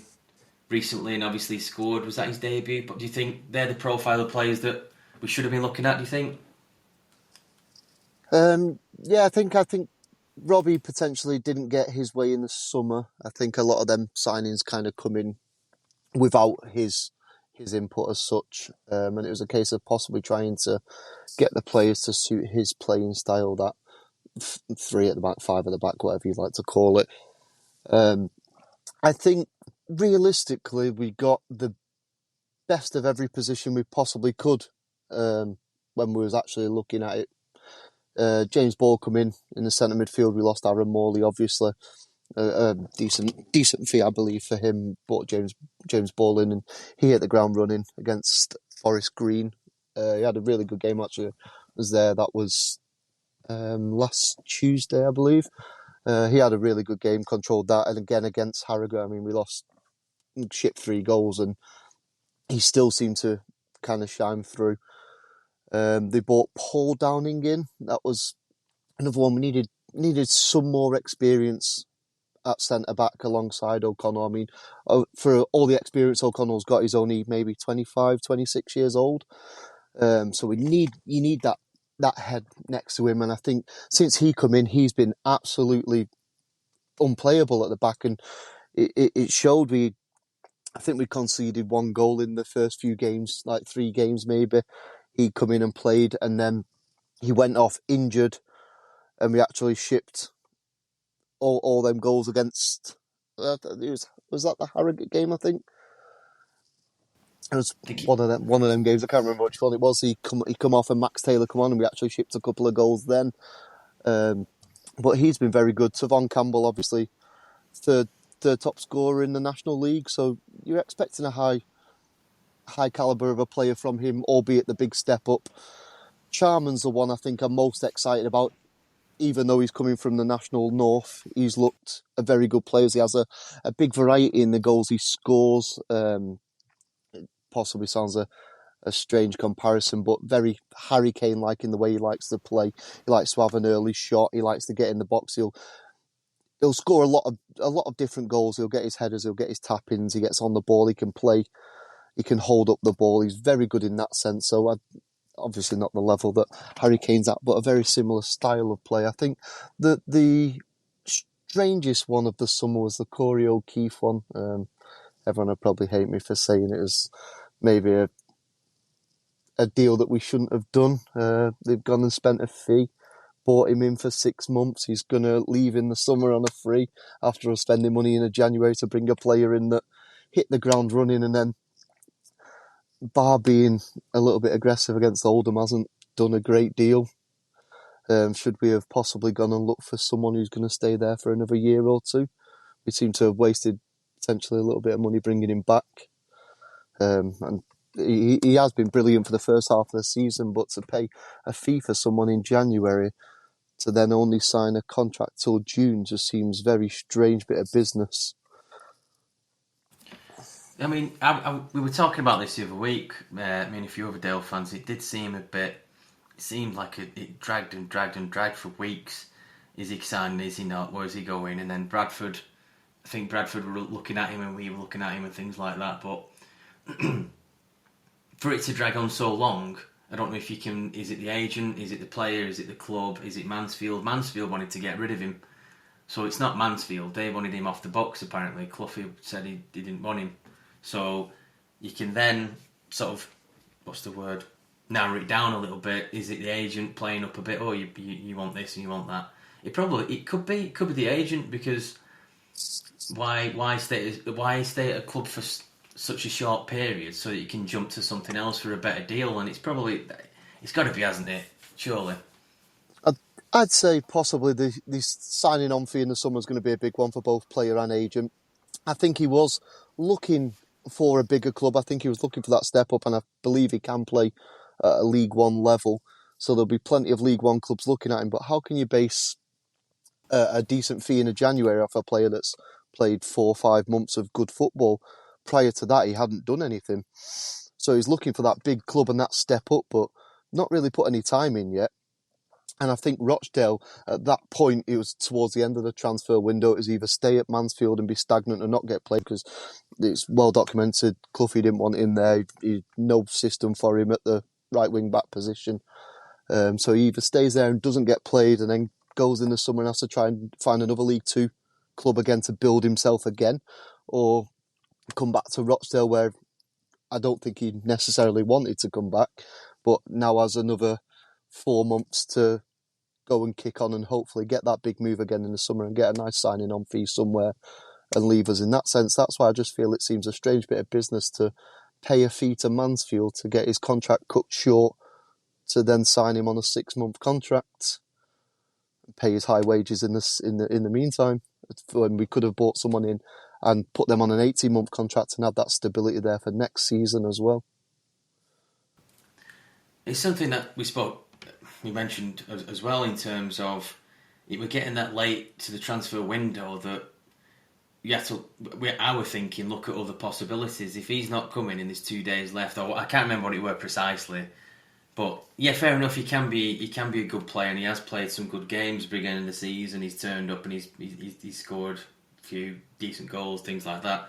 recently and obviously scored. Was that his debut? But do you think they're the profile of players that we should have been looking at, do you think? Yeah, I think Robbie potentially didn't get his way in the summer. I think a lot of them signings kind of come in without his input as such, and it was a case of possibly trying to get the players to suit his playing style, that 3 at the back, 5 at the back, whatever you'd like to call it. I think realistically we got the best of every position we possibly could when we was actually looking at it. James Ball come in the centre midfield. We lost Aaron Morley, obviously. A decent fee, I believe, for him. Bought James Ball in, and he hit the ground running against Forest Green. He had a really good game, actually. Was there? That was last Tuesday, I believe. He had a really good game, controlled that, and again against Harrogate. I mean, we shipped 3 goals, and he still seemed to kind of shine through. They bought Paul Downing in. That was another one. We needed some more experience at centre-back alongside O'Connell. I mean, for all the experience O'Connell's got, he's only maybe 25, 26 years old. So you need that head next to him. And I think since he come in, he's been absolutely unplayable at the back. And it showed. I think we conceded 1 goal in the first few games, like 3 games maybe. He come in and played, and then he went off injured, and we actually shipped all them goals against. Was that the Harrogate game? I think it was one of them games. I can't remember which one it was. He come off and Max Taylor come on, and we actually shipped a couple of goals then. But he's been very good. Tavon Campbell, obviously, third top scorer in the National League. So you're expecting a high calibre of a player from him, albeit the big step up. Charman's the one I think I'm most excited about. Even though he's coming from the National North, he's looked a very good player. He has a big variety in the goals he scores. It possibly sounds a strange comparison, but very Harry Kane-like in the way he likes to play. He likes to have an early shot. He likes to get in the box. He'll score a lot of different goals. He'll get his headers. He'll get his tap-ins. He gets on the ball. He can play. He can hold up the ball. He's very good in that sense. So obviously not the level that Harry Kane's at, but a very similar style of play. I think that the strangest one of the summer was the Corey O'Keefe one. Everyone would probably hate me for saying it was maybe a deal that we shouldn't have done. They've gone and spent a fee, bought him in for 6 months. He's going to leave in the summer on a free after us spending money in January to bring a player in that hit the ground running, and then bar being a little bit aggressive against Oldham, hasn't done a great deal. Should we have possibly gone and looked for someone who's going to stay there for another year or 2? We seem to have wasted potentially a little bit of money bringing him back. And he has been brilliant for the first half of the season, but to pay a fee for someone in January to then only sign a contract till June just seems very strange bit of business. I mean, we were talking about this the other week. Me and a few other Dale fans. It did seem a bit it seemed like it dragged and dragged and dragged for weeks. Is he signing? Is he not? Where's he going? And then Bradford, I think Bradford were looking at him and we were looking at him and things like that. But for it to drag on so long, I don't know if you can... Is it the agent? Is it the player? Is it the club? Is it Mansfield? Mansfield wanted to get rid of him. So it's not Mansfield. They wanted him off the books, apparently. Cloughy said he didn't want him. So you can then sort of... What's the word? Narrow it down a little bit. Is it the agent playing up a bit? Oh, you want this and you want that. It could be the agent, because why stay at a club for such a short period so that you can jump to something else for a better deal? And it's got to be, hasn't it? Surely. I'd say possibly the signing on fee in the summer is going to be a big one for both player and agent. I think he was looking for a bigger club. I think he was looking for that step up, and I believe he can play at a League One level. So there'll be plenty of League One clubs looking at him. But how can you base a decent fee in a January off a player that's played 4 or 5 months of good football? Prior to that, he hadn't done anything. So he's looking for that big club and that step up, but not really put any time in yet. And I think Rochdale, at that point, it was towards the end of the transfer window, it was either stay at Mansfield and be stagnant and not get played, because it's well documented, Cloughy didn't want him there, no system for him at the right wing back position. So he either stays there and doesn't get played and then goes in the summer and has to try and find another League Two club again to build himself again, or come back to Rochdale, where I don't think he necessarily wanted to come back, but now has another 4 months to go and kick on and hopefully get that big move again in the summer and get a nice signing on fee somewhere and leave us. In that sense, that's why I just feel it seems a strange bit of business to pay a fee to Mansfield to get his contract cut short, to then sign him on a 6-month contract and pay his high wages in the meantime, when we could have bought someone in and put them on an 18-month contract and have that stability there for next season as well. It's something that we mentioned as well, in terms of we're getting that late to the transfer window that I were thinking, look at other possibilities. If he's not coming and there's 2 days left, or I can't remember what it were precisely, but yeah, fair enough. He can be a good player, and he has played some good games beginning of the season. He's turned up and he's scored a few decent goals, things like that.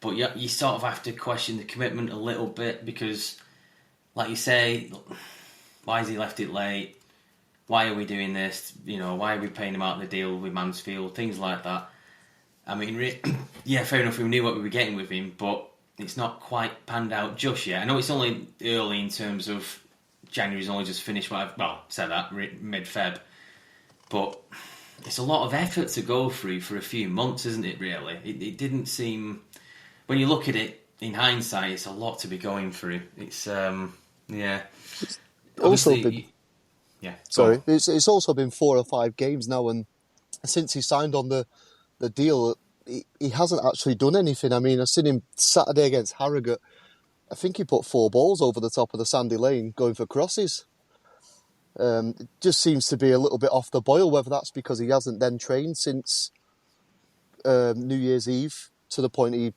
But yeah, you sort of have to question the commitment a little bit, because, like you say, why has he left it late? Why are we doing this? Why are we paying him out the deal with Mansfield? Things like that. I mean, yeah, fair enough, we knew what we were getting with him, but it's not quite panned out just yet. I know it's only early in terms of January's only just finished, said that, mid-Feb. But it's a lot of effort to go through for a few months, isn't it, really? It didn't seem... When you look at it in hindsight, it's a lot to be going through. It's, yeah... Also been, yeah. Sorry, it's also been 4 or 5 games now, and since he signed on the deal, he hasn't actually done anything. I mean, I've seen him Saturday against Harrogate. I think he put 4 balls over the top of the sandy lane going for crosses. It just seems to be a little bit off the boil, whether that's because he hasn't then trained since New Year's Eve, to the point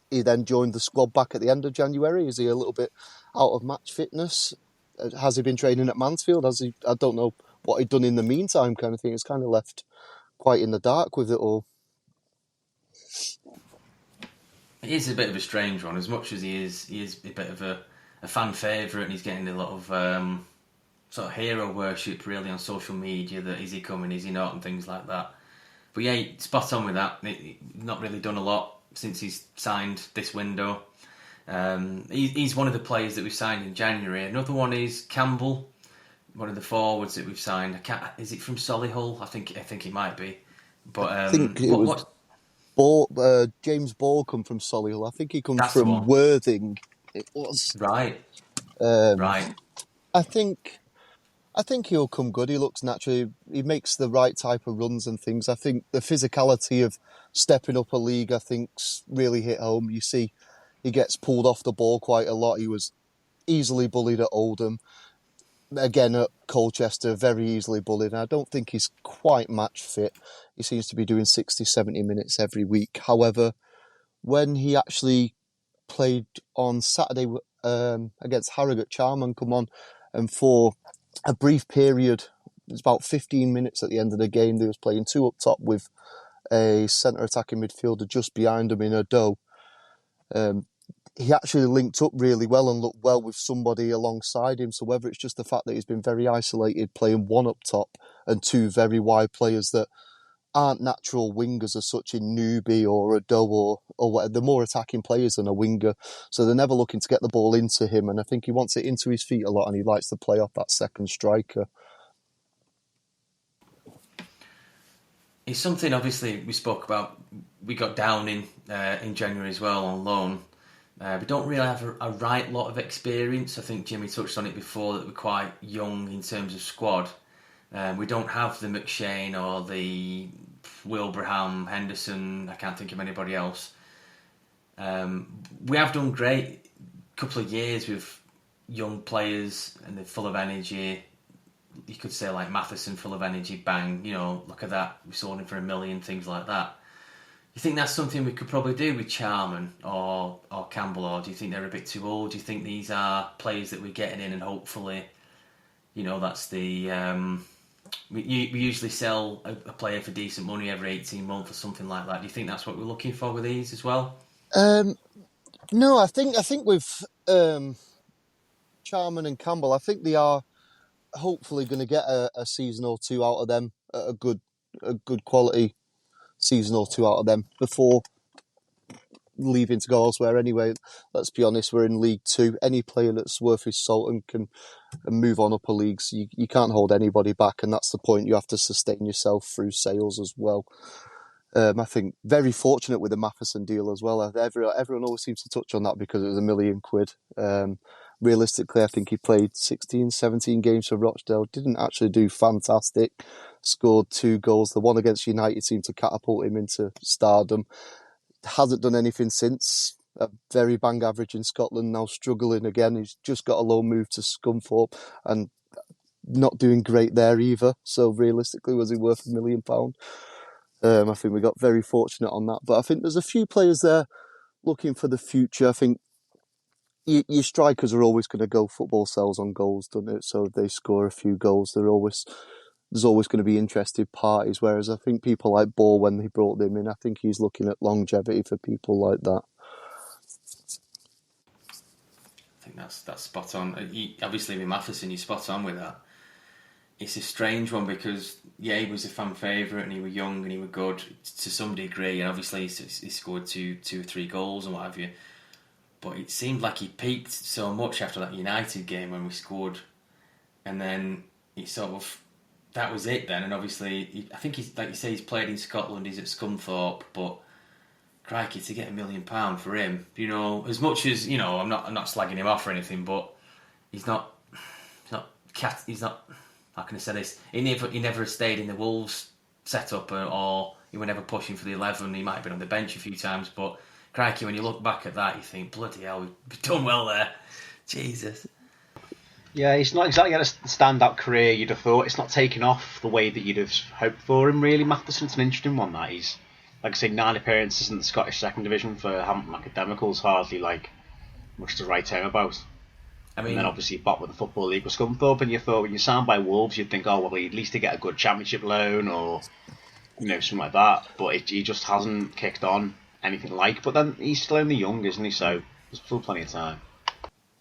he then joined the squad back at the end of January. Is he a little bit out of match fitness? Has he been training at Mansfield? I don't know what he'd done in the meantime, kind of thing. It's kind of left quite in the dark with it all. It is a bit of a strange one. As much as he is a bit of a fan favourite, and he's getting a lot of sort of hero worship really on social media, that is he coming, is he not, and things like that. But yeah, spot on with that. Not really done a lot since he's signed this window. He's one of the players that we've signed in January. Another one is Campbell, one of the forwards that we've signed. Is it from Solihull? I think it might be. But I think it was James Ball come from Solihull. I think he comes from Worthing. It was right. Right. I think he'll come good. He looks naturally. He makes the right type of runs and things. I think the physicality of stepping up a league, I think's really hit home. You see, he gets pulled off the ball quite a lot. He was easily bullied at Oldham. Again, at Colchester, very easily bullied. And I don't think he's quite match fit. He seems to be doing 60, 70 minutes every week. However, when he actually played on Saturday against Harrogate, Charman come on, and for a brief period. It's about 15 minutes at the end of the game. They was playing two up top with a centre attacking midfielder just behind him in a dough. He actually linked up really well and looked well with somebody alongside him. So whether it's just the fact that he's been very isolated, playing one up top and two very wide players that aren't natural wingers as such in Newby or a Doe or whatever. They're more attacking players than a winger. So they're never looking to get the ball into him. And I think he wants it into his feet a lot and he likes to play off that second striker. It's something, obviously, we spoke about. We got down in January as well on loan. We don't really have a right lot of experience. I think Jimmy touched on it before, that we're quite young in terms of squad. We don't have the McShane or the Wilbraham, Henderson. I can't think of anybody else. We have done great couple of years with young players and they're full of energy. You could say like Matheson, full of energy, bang, look at that, we sold him for $1 million, things like that. You think that's something we could probably do with Charman or Campbell, or do you think they're a bit too old? Do you think these are players that we're getting in and hopefully, that's the... we usually sell a player for decent money every 18 months or something like that. Do you think that's what we're looking for with these as well? No, I think with Charman and Campbell, I think they are hopefully going to get a season or two out of them, a good quality season or two out of them before leaving to go elsewhere. Anyway, let's be honest, we're in League Two. Any player that's worth his salt and can move on upper leagues, you can't hold anybody back, and that's the point. You have to sustain yourself through sales as well. I think very fortunate with the Matheson deal as well. Everyone always seems to touch on that because it was £1 million. Realistically, I think he played 16, 17 games for Rochdale. Didn't actually do fantastic. Scored 2 goals. The one against United seemed to catapult him into stardom. Hasn't done anything since. A very bang average in Scotland, now struggling again. He's just got a loan move to Scunthorpe and not doing great there either. So realistically, was he worth £1 million? I think we got very fortunate on that. But I think there's a few players there looking for the future. I think your strikers are always going to go. Football sells on goals, doesn't it? So if they score a few goals, there's always going to be interested parties. Whereas I think people like Ball, when they brought them in, I think he's looking at longevity for people like that. I think that's spot on. Obviously with Matheson, you're spot on with that. It's a strange one because, he was a fan favourite and he was young and he was good to some degree, and obviously he scored two or three goals and what have you. But it seemed like he peaked so much after that United game when we scored, and then it sort of, that was it then. And obviously, I think he's, like you say, he's played in Scotland, he's at Scunthorpe, but crikey, to get £1 million for him, as much as, I'm not slagging him off or anything, but he's not, how can I say this? He never stayed in the Wolves setup, or he was never pushing for the 11. He might have been on the bench a few times, but crikey, when you look back at that, you think, bloody hell, we've done well there. Jesus. Yeah, he's not exactly had a stand-up career, you'd have thought. It's not taken off the way that you'd have hoped for him, really. Matheson's an interesting one, that. He's, like I say, 9 appearances in the Scottish second division for Hampton Academicals, hardly, much to write home about. I mean, and then obviously he bought with the Football League with Scunthorpe, and you thought when you signed by Wolves, you'd think, at least to get a good championship loan or, something like that. But he just hasn't kicked on anything like. But then he's still only young, isn't he? So there's still plenty of time.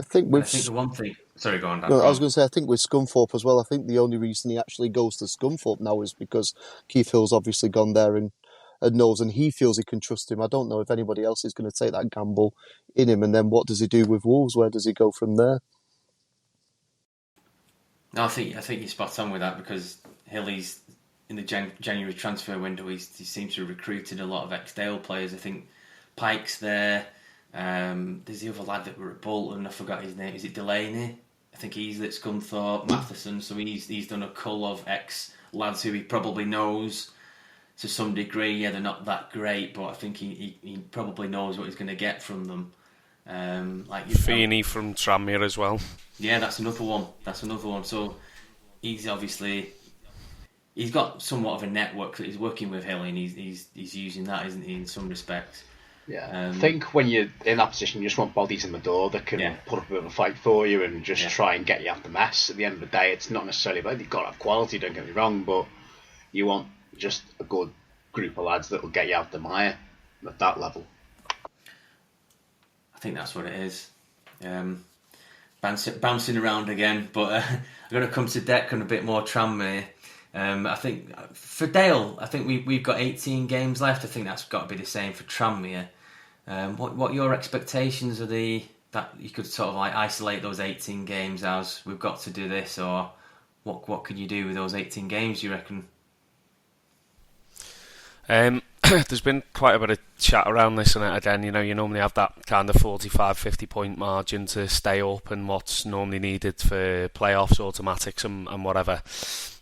I think the one thing... Sorry, go on, Dan. No, I was going to say, I think with Scunthorpe as well, I think the only reason he actually goes to Scunthorpe now is because Keith Hill's obviously gone there and knows, and he feels he can trust him. I don't know if anybody else is going to take that gamble in him. And then what does he do with Wolves? Where does he go from there? No, I think you're spot on with that, because Hilly's in the January transfer window. He seems to have recruited a lot of ex-Dale players. I think Pike's there. There's the other lad that were at Bolton. I forgot his name. Is it Delaney? I think he's at Scunthorpe. Matheson. So he's done a cull of ex-lads who he probably knows to some degree. Yeah, they're not that great, but I think he probably knows what he's going to get from them. Feeney from Tranmere as well. Yeah, that's another one. So he's got somewhat of a network that he's working with Hill, and he's using that, isn't he, in some respects. Yeah, I think when you're in that position, you just want bodies in the door that can put up a bit of a fight for you and just try and get you out the mess. At the end of the day, it's not necessarily about you've got to have quality, don't get me wrong, but you want just a good group of lads that will get you out the mire at that level. I think that's what it is. Bouncing around again, but I'm going to come to Declan a bit more Tranmere. I think for Dale, I think we've got 18 games left. I think that's got to be the same for Tranmere. What your expectations are that you could sort of like isolate those 18 games as we've got to do this, or what could you do with those 18 games, you reckon? There's been quite a bit of chat around this, and again, you normally have that kind of 45-50 point margin to stay up and what's normally needed for playoffs, automatics and whatever.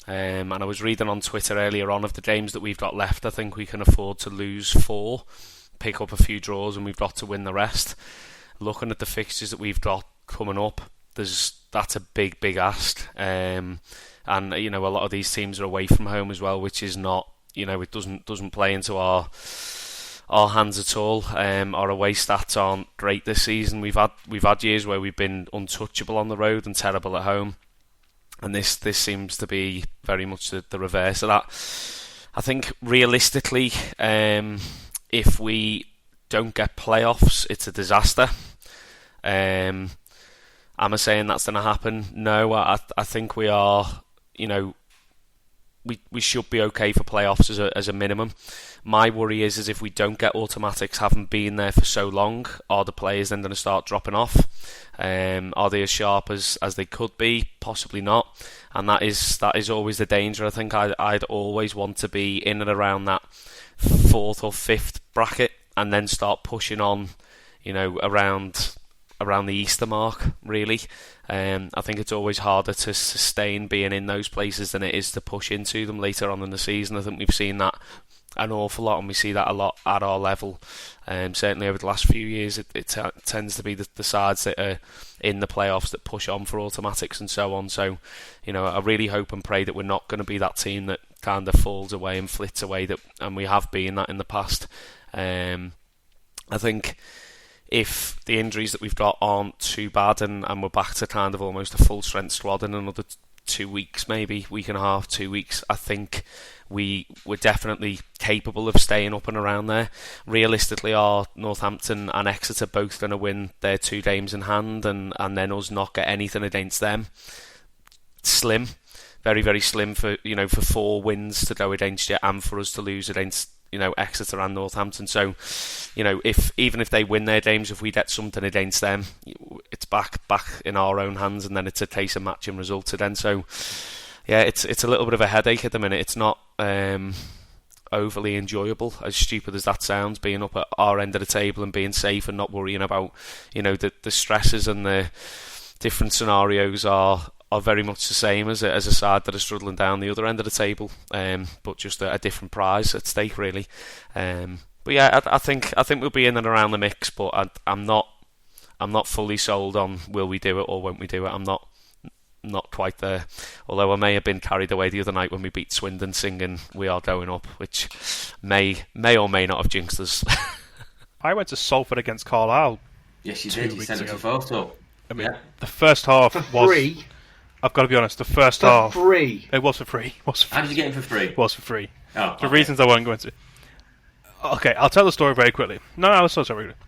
And I was reading on Twitter earlier on, of the games that we've got left, I think we can afford to lose 4, pick up a few draws, and we've got to win the rest. Looking at the fixtures that we've got coming up, that's a big ask. And a lot of these teams are away from home as well, which is not, it doesn't play into our hands at all. Our away stats aren't great this season. We've had years where we've been untouchable on the road and terrible at home. And this seems to be very much the reverse of that. I think realistically, if we don't get playoffs, it's a disaster. Am I saying that's going to happen? No, I think we are. We should be okay for playoffs as a minimum. My worry is if we don't get automatics, having been there for so long, are the players then going to start dropping off? Are they as sharp as they could be? Possibly not. And that is always the danger. I think I'd always want to be in and around that 4th or 5th bracket, and then start pushing on, around the Easter mark, really. I think it's always harder to sustain being in those places than it is to push into them later on in the season. I think we've seen that an awful lot, and we see that a lot at our level. Certainly over the last few years, it tends to be the sides that are in the playoffs that push on for automatics and so on. So, I really hope and pray that we're not going to be that team that kind of falls away and flits away, and we have been that in the past. I think if the injuries that we've got aren't too bad and we're back to kind of almost a full strength squad in another 2 weeks, maybe week and a half, 2 weeks, I think we're definitely capable of staying up and around there. Realistically, are Northampton and Exeter both going to win their 2 games in hand, and then us not get anything against them? Slim, very, very slim for 4 wins to go against you, and for us to lose against Exeter and Northampton. So, even if they win their games, if we get something against them, it's back in our own hands, and then it's a case of matching results again. So, yeah, it's a little bit of a headache at the minute. It's not overly enjoyable, as stupid as that sounds, being up at our end of the table and being safe and not worrying about the stresses and the different scenarios are very much the same as a side that are struggling down the other end of the table, but just a different prize at stake, really. But yeah, I think we'll be in and around the mix, but I'm not fully sold on will we do it or won't we do it. I'm not quite there. Although I may have been carried away the other night when we beat Swindon singing "We Are Going Up," which may or may not have jinxed us. I went to Salford against Carlisle. Yes, you did. You sent us a photo. I mean, the first half was free. I've got to be honest. The first half free. It was for free. How did you get it for free? It was for free. Oh, for reasons I won't go into. Okay, I'll tell the story very quickly. No, I'll tell the story quickly.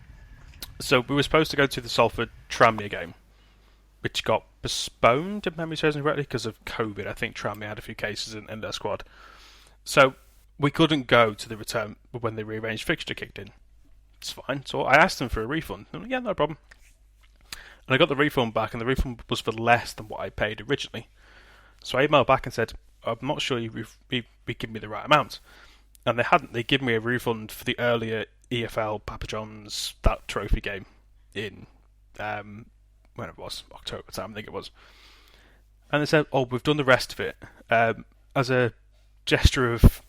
So we were supposed to go to the Salford Tranmere game, which got postponed, if memory serves me correctly, because of COVID. I think Tranmere had a few cases in their squad. So we couldn't go to the return when the rearranged fixture kicked in. It's fine. So I asked them for a refund. Like, yeah, no problem. And I got the refund back, and the refund was for less than what I paid originally. So I emailed back and said, I'm not sure you've given me the right amount. And they hadn't. They gave me a refund for the earlier EFL Papa John's, that trophy game in, when it was, October time, I think it was. And they said, we've done the rest of it. As a gesture of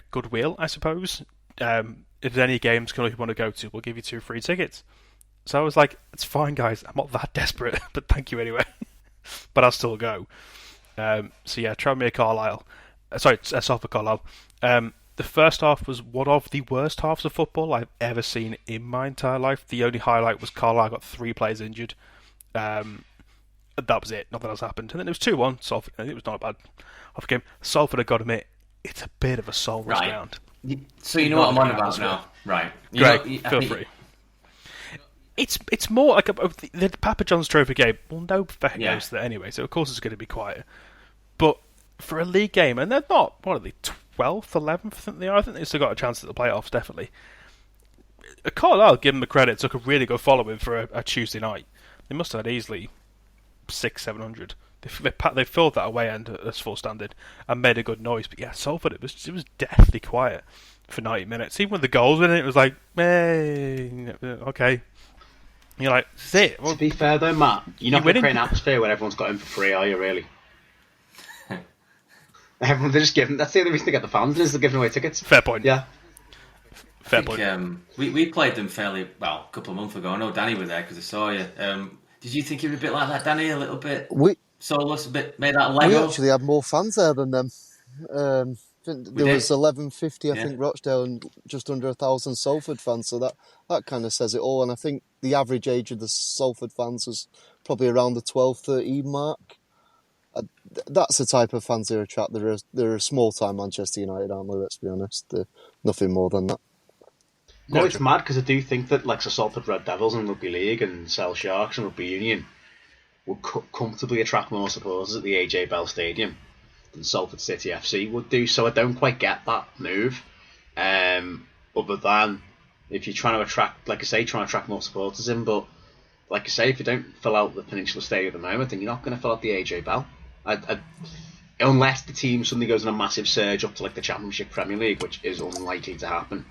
goodwill, I suppose. If there's any games you want to go to, we'll give you 2 free tickets. So I was like, it's fine, guys. I'm not that desperate, but thank you anyway. But I'll still go. So yeah, Tranmere Carlisle. Salford Carlisle. the first half was one of the worst halves of football I've ever seen in my entire life. The only highlight was Carlisle got 3 players injured. That was it. Nothing else happened. And then it was 2-1. Salford, it was not a bad half game. Salford, I've got to admit, it's a bit of a soulless ground. So you know what I'm on about now, right? Greg, feel free. It's more like the Papa John's Trophy game. Well, no effect goes to that anyway, so of course it's going to be quiet. But for a league game, and they're not, what are they, 12th, 11th, I think they are. I think they've still got a chance at the playoffs, definitely. Carlisle, give them the credit, took a really good following for a Tuesday night. They must have had easily 600-700. They filled that away end at full standard and made a good noise. But yeah, Salford, it was deathly quiet for 90 minutes. Even with the goals in it, it was like, hey, okay. You're like, this is it. Well, to be fair though, Matt, you're not going to create an atmosphere where everyone's got in for free, are you really? Everyone, they're just giving. That's the only reason they get the fans is they're giving away tickets. Fair point. Yeah. Fair point. We played them fairly well a couple of months ago. I know Danny was there because I saw you. Did you think you were a bit like that, Danny? A little bit soulless, a bit made that Lego? We actually had more fans there than them. There was 1150, I think, Rochdale, and just under 1,000 Salford fans. So that kind of says it all. And I think the average age of the Salford fans was probably around the 12-13 mark. That's the type of fans they attract. They're a small-time Manchester United, aren't they? Let's be honest. They're nothing more than that. No, it's mad because I do think that like the Salford Red Devils in Rugby League and Sale Sharks and Rugby Union would comfortably attract more supporters at the AJ Bell Stadium than Salford City FC would do. So I don't quite get that move. Other than if you're trying to attract, like I say, more supporters in. But like I say, if you don't fill out the Peninsula Stadium at the moment, then you're not going to fill out the AJ Bell. Unless the team suddenly goes on a massive surge up to like the Championship Premier League, which is unlikely to happen.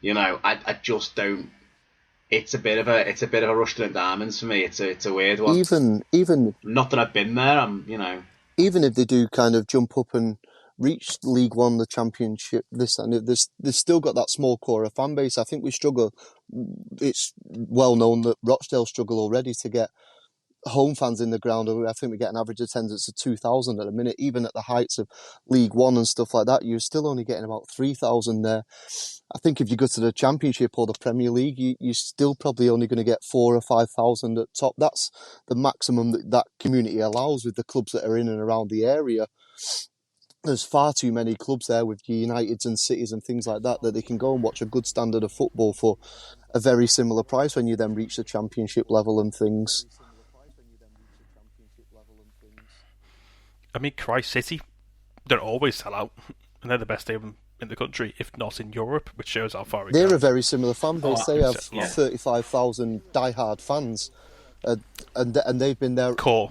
You know, I just don't. It's a bit of a Rushden and Diamonds for me. It's a weird one. Even not that I've been there. Even if they do kind of jump up and reach League One, the Championship, there's still got that small core of fan base. I think we struggle. It's well known that Rochdale struggle already to get home fans in the ground. I think we get an average attendance of 2,000 at a minute. Even at the heights of League One and stuff like that, you're still only getting about 3,000 there. I think if you go to the Championship or the Premier League, you're still probably only going to get 4,000 or 5,000 at top. That's the maximum that community allows with the clubs that are in and around the area. There's far too many clubs there with Uniteds and Cities and things like that they can go and watch a good standard of football for a very similar price when you then reach the Championship level and things. I mean, Christ City don't always sell out, and they're the best team in the country, if not in Europe, which shows how far it goes. They're a very similar fan base. They have 35,000 diehard fans, and they've been there for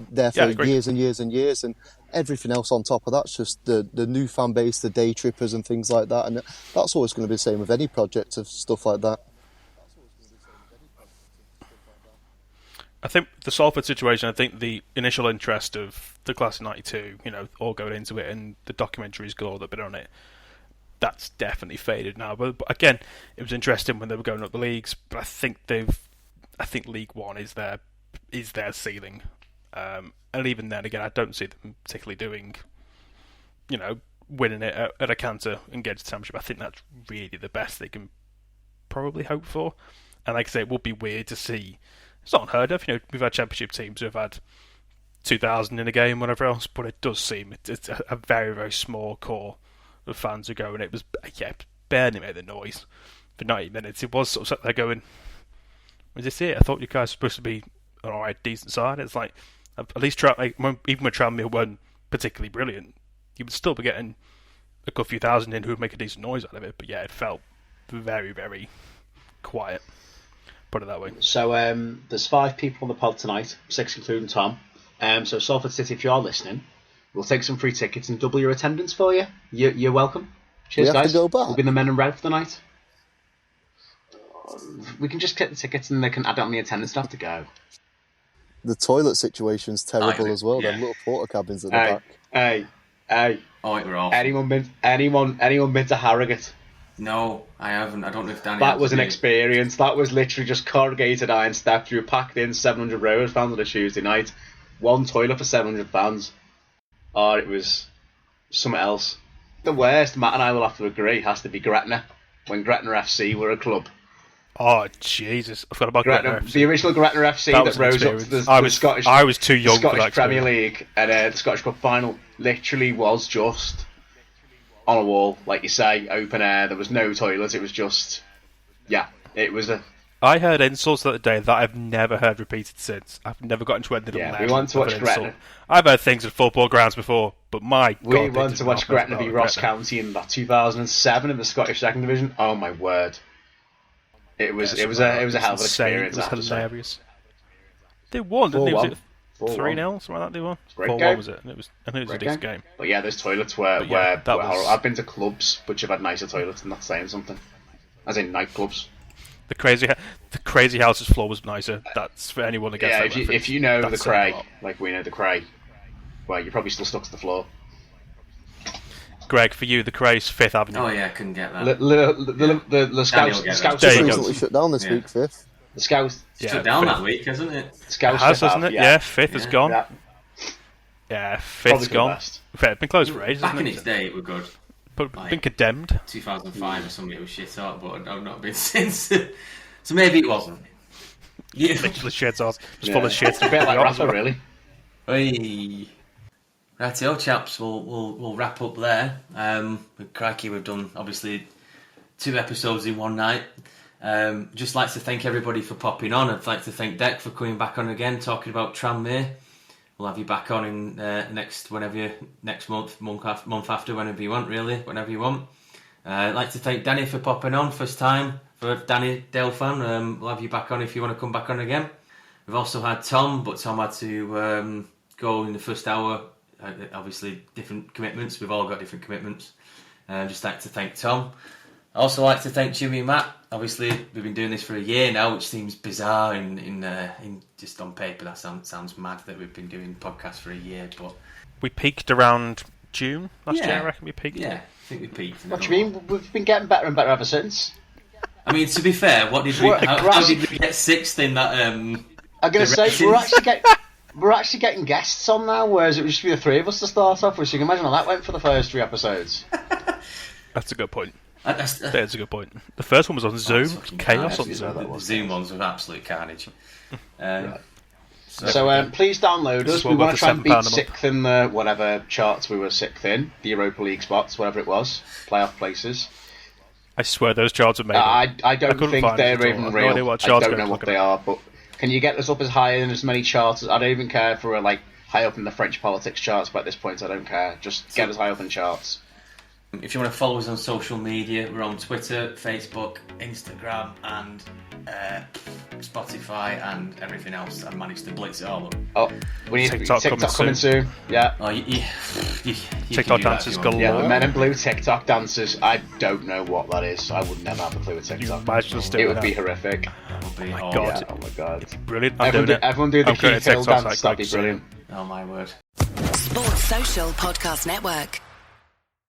years and years and years, and everything else on top of that's just the new fan base, the day trippers and things like that, and that's always going to be the same with any project of stuff like that. I think the Salford situation, I think the initial interest of the class of 92, all going into it and the documentaries galore that have been on it, that's definitely faded now. But again, it was interesting when they were going up the leagues, but I think League One is their ceiling. And even then, again, I don't see them particularly doing, winning it at a canter and getting to the Championship. I think that's really the best they can probably hope for. And like I say, it would be weird to see. It's not unheard of. We've had Championship teams who have had 2,000 in a game, whatever else, but it does seem it's a very, very small core of fans who go, and it was, barely made the noise for 90 minutes. It was sort of sat there going, was this it? I thought you guys were supposed to be an alright, decent side. It's like, at least even when Tranmere weren't particularly brilliant, you would still be getting a good few thousand in who would make a decent noise out of it. But yeah, it felt very, very quiet. Put it that way. So there's 5 people on the pod tonight, 6 including Tom. So Salford City, if you are listening, we'll take some free tickets and double your attendance for you. You're welcome. Cheers, guys. To go back. We'll be in the Men in Red for the night. We can just get the tickets and they can add it on the attendance. Don't have to go. The toilet situation's terrible as well. Yeah. Them little porta cabins at the back. Hey. Oh, it were awful. Anyone been to Harrogate? No, I haven't. I don't know if Danny. That was an experience. That was literally just corrugated iron steps. You were packed in 700 Rovers fans on a Tuesday night. One toilet for 700 fans. Or it was something else. the worst, Matt and I will have to agree, has to be Gretna. When Gretna FC were a club. Oh, Jesus. I forgot about Gretna FC. The original Gretna FC that rose up to the Scottish, I was too young Scottish for that Premier League and the Scottish Cup final literally was just on a wall, like you say, open air. There was no toilet. It was just, it was a... I heard insults the other day that I've never heard repeated since. I've never gotten to anything. Yeah, we want to watch Gretna. I've heard things at football grounds before, but we want to watch Gretna v Ross County in 2007 in the Scottish Second Division. Oh my word! It was a hell of an experience. It was hilarious. They won, didn't they? Was it 3-0? Something like that. They won. 4-1 was it? And it was a decent game. But yeah, those toilets were horrible. I've been to clubs which have had nicer toilets, and that's saying something. As in nightclubs. The crazy house's floor was nicer. That's for anyone to get. Yeah, if you know the Cray, like we know the Cray, well, you're probably still stuck to the floor. Greg, for you, the Cray's 5th Avenue. Oh yeah, I couldn't get that. The Scouts recently shut down this week, 5th. The Scouts shut down that week, hasn't it? Scouts hasn't it? Yeah, 5th is gone. Yeah, 5th's gone. It's been closed for ages. Back in its day, it was good. But been condemned. 2005 or something, it was shit out, but I've not been since. So maybe it wasn't. Yeah. Literally shit out. Just full of shit. It's a bit like Rafa, really. Hey. Rightio, chaps, we'll wrap up there. With Crikey, we've done, obviously, 2 episodes in one night. Just like to thank everybody for popping on. I'd like to thank Dec for coming back on again, talking about Tranmere. We'll have you back on in next month after, whenever you want, really, whenever you want. I'd like to thank Danny for popping on, first time, for Danny Dale fan. We'll have you back on if you want to come back on again. We've also had Tom, but Tom had to go in the first hour. Obviously, different commitments. We've all got different commitments. Just like to thank Tom. I also like to thank Jimmy and Matt. Obviously, we've been doing this for a year now, which seems bizarre in just on paper. That sounds mad that we've been doing podcasts for a year, but we peaked around June last year. I reckon we peaked. Yeah, I think we peaked. What do you mean? We've been getting better and better ever since. I mean, to be fair, how did we get 6th in that? I'm gonna say we're actually getting guests on now, whereas it used to be the 3 of us to start off with. So you can imagine how that went for the first 3 episodes. That's a good point. That's a good point. The first one was on Zoom. Chaos on Zoom. The Zoom ones were absolute carnage. So please download us. We want to try and beat 6th in the whatever charts we were 6th in, the Europa League spots, whatever it was, playoff places. I swear those charts are made. I don't think they're even real. I don't know what they are, but can you get us up as high in as many charts? I don't even care for high up in the French politics charts, but at this point I don't care. Just get us high up in charts. If you want to follow us on social media, we're on Twitter, Facebook, Instagram, and Spotify, and everything else. I managed to blitz it all up. Oh, we need TikTok coming soon. Yeah. Oh, you TikTok dancers galore. Yeah, the Men in Blue TikTok dancers. I don't know what that is. I would never have a clue with TikTok. It would be horrific. Oh my god. Yeah, oh my god. It's brilliant. Everyone do the Keith Hill dance. That'd be brilliant. Oh my word. Sports Social Podcast Network.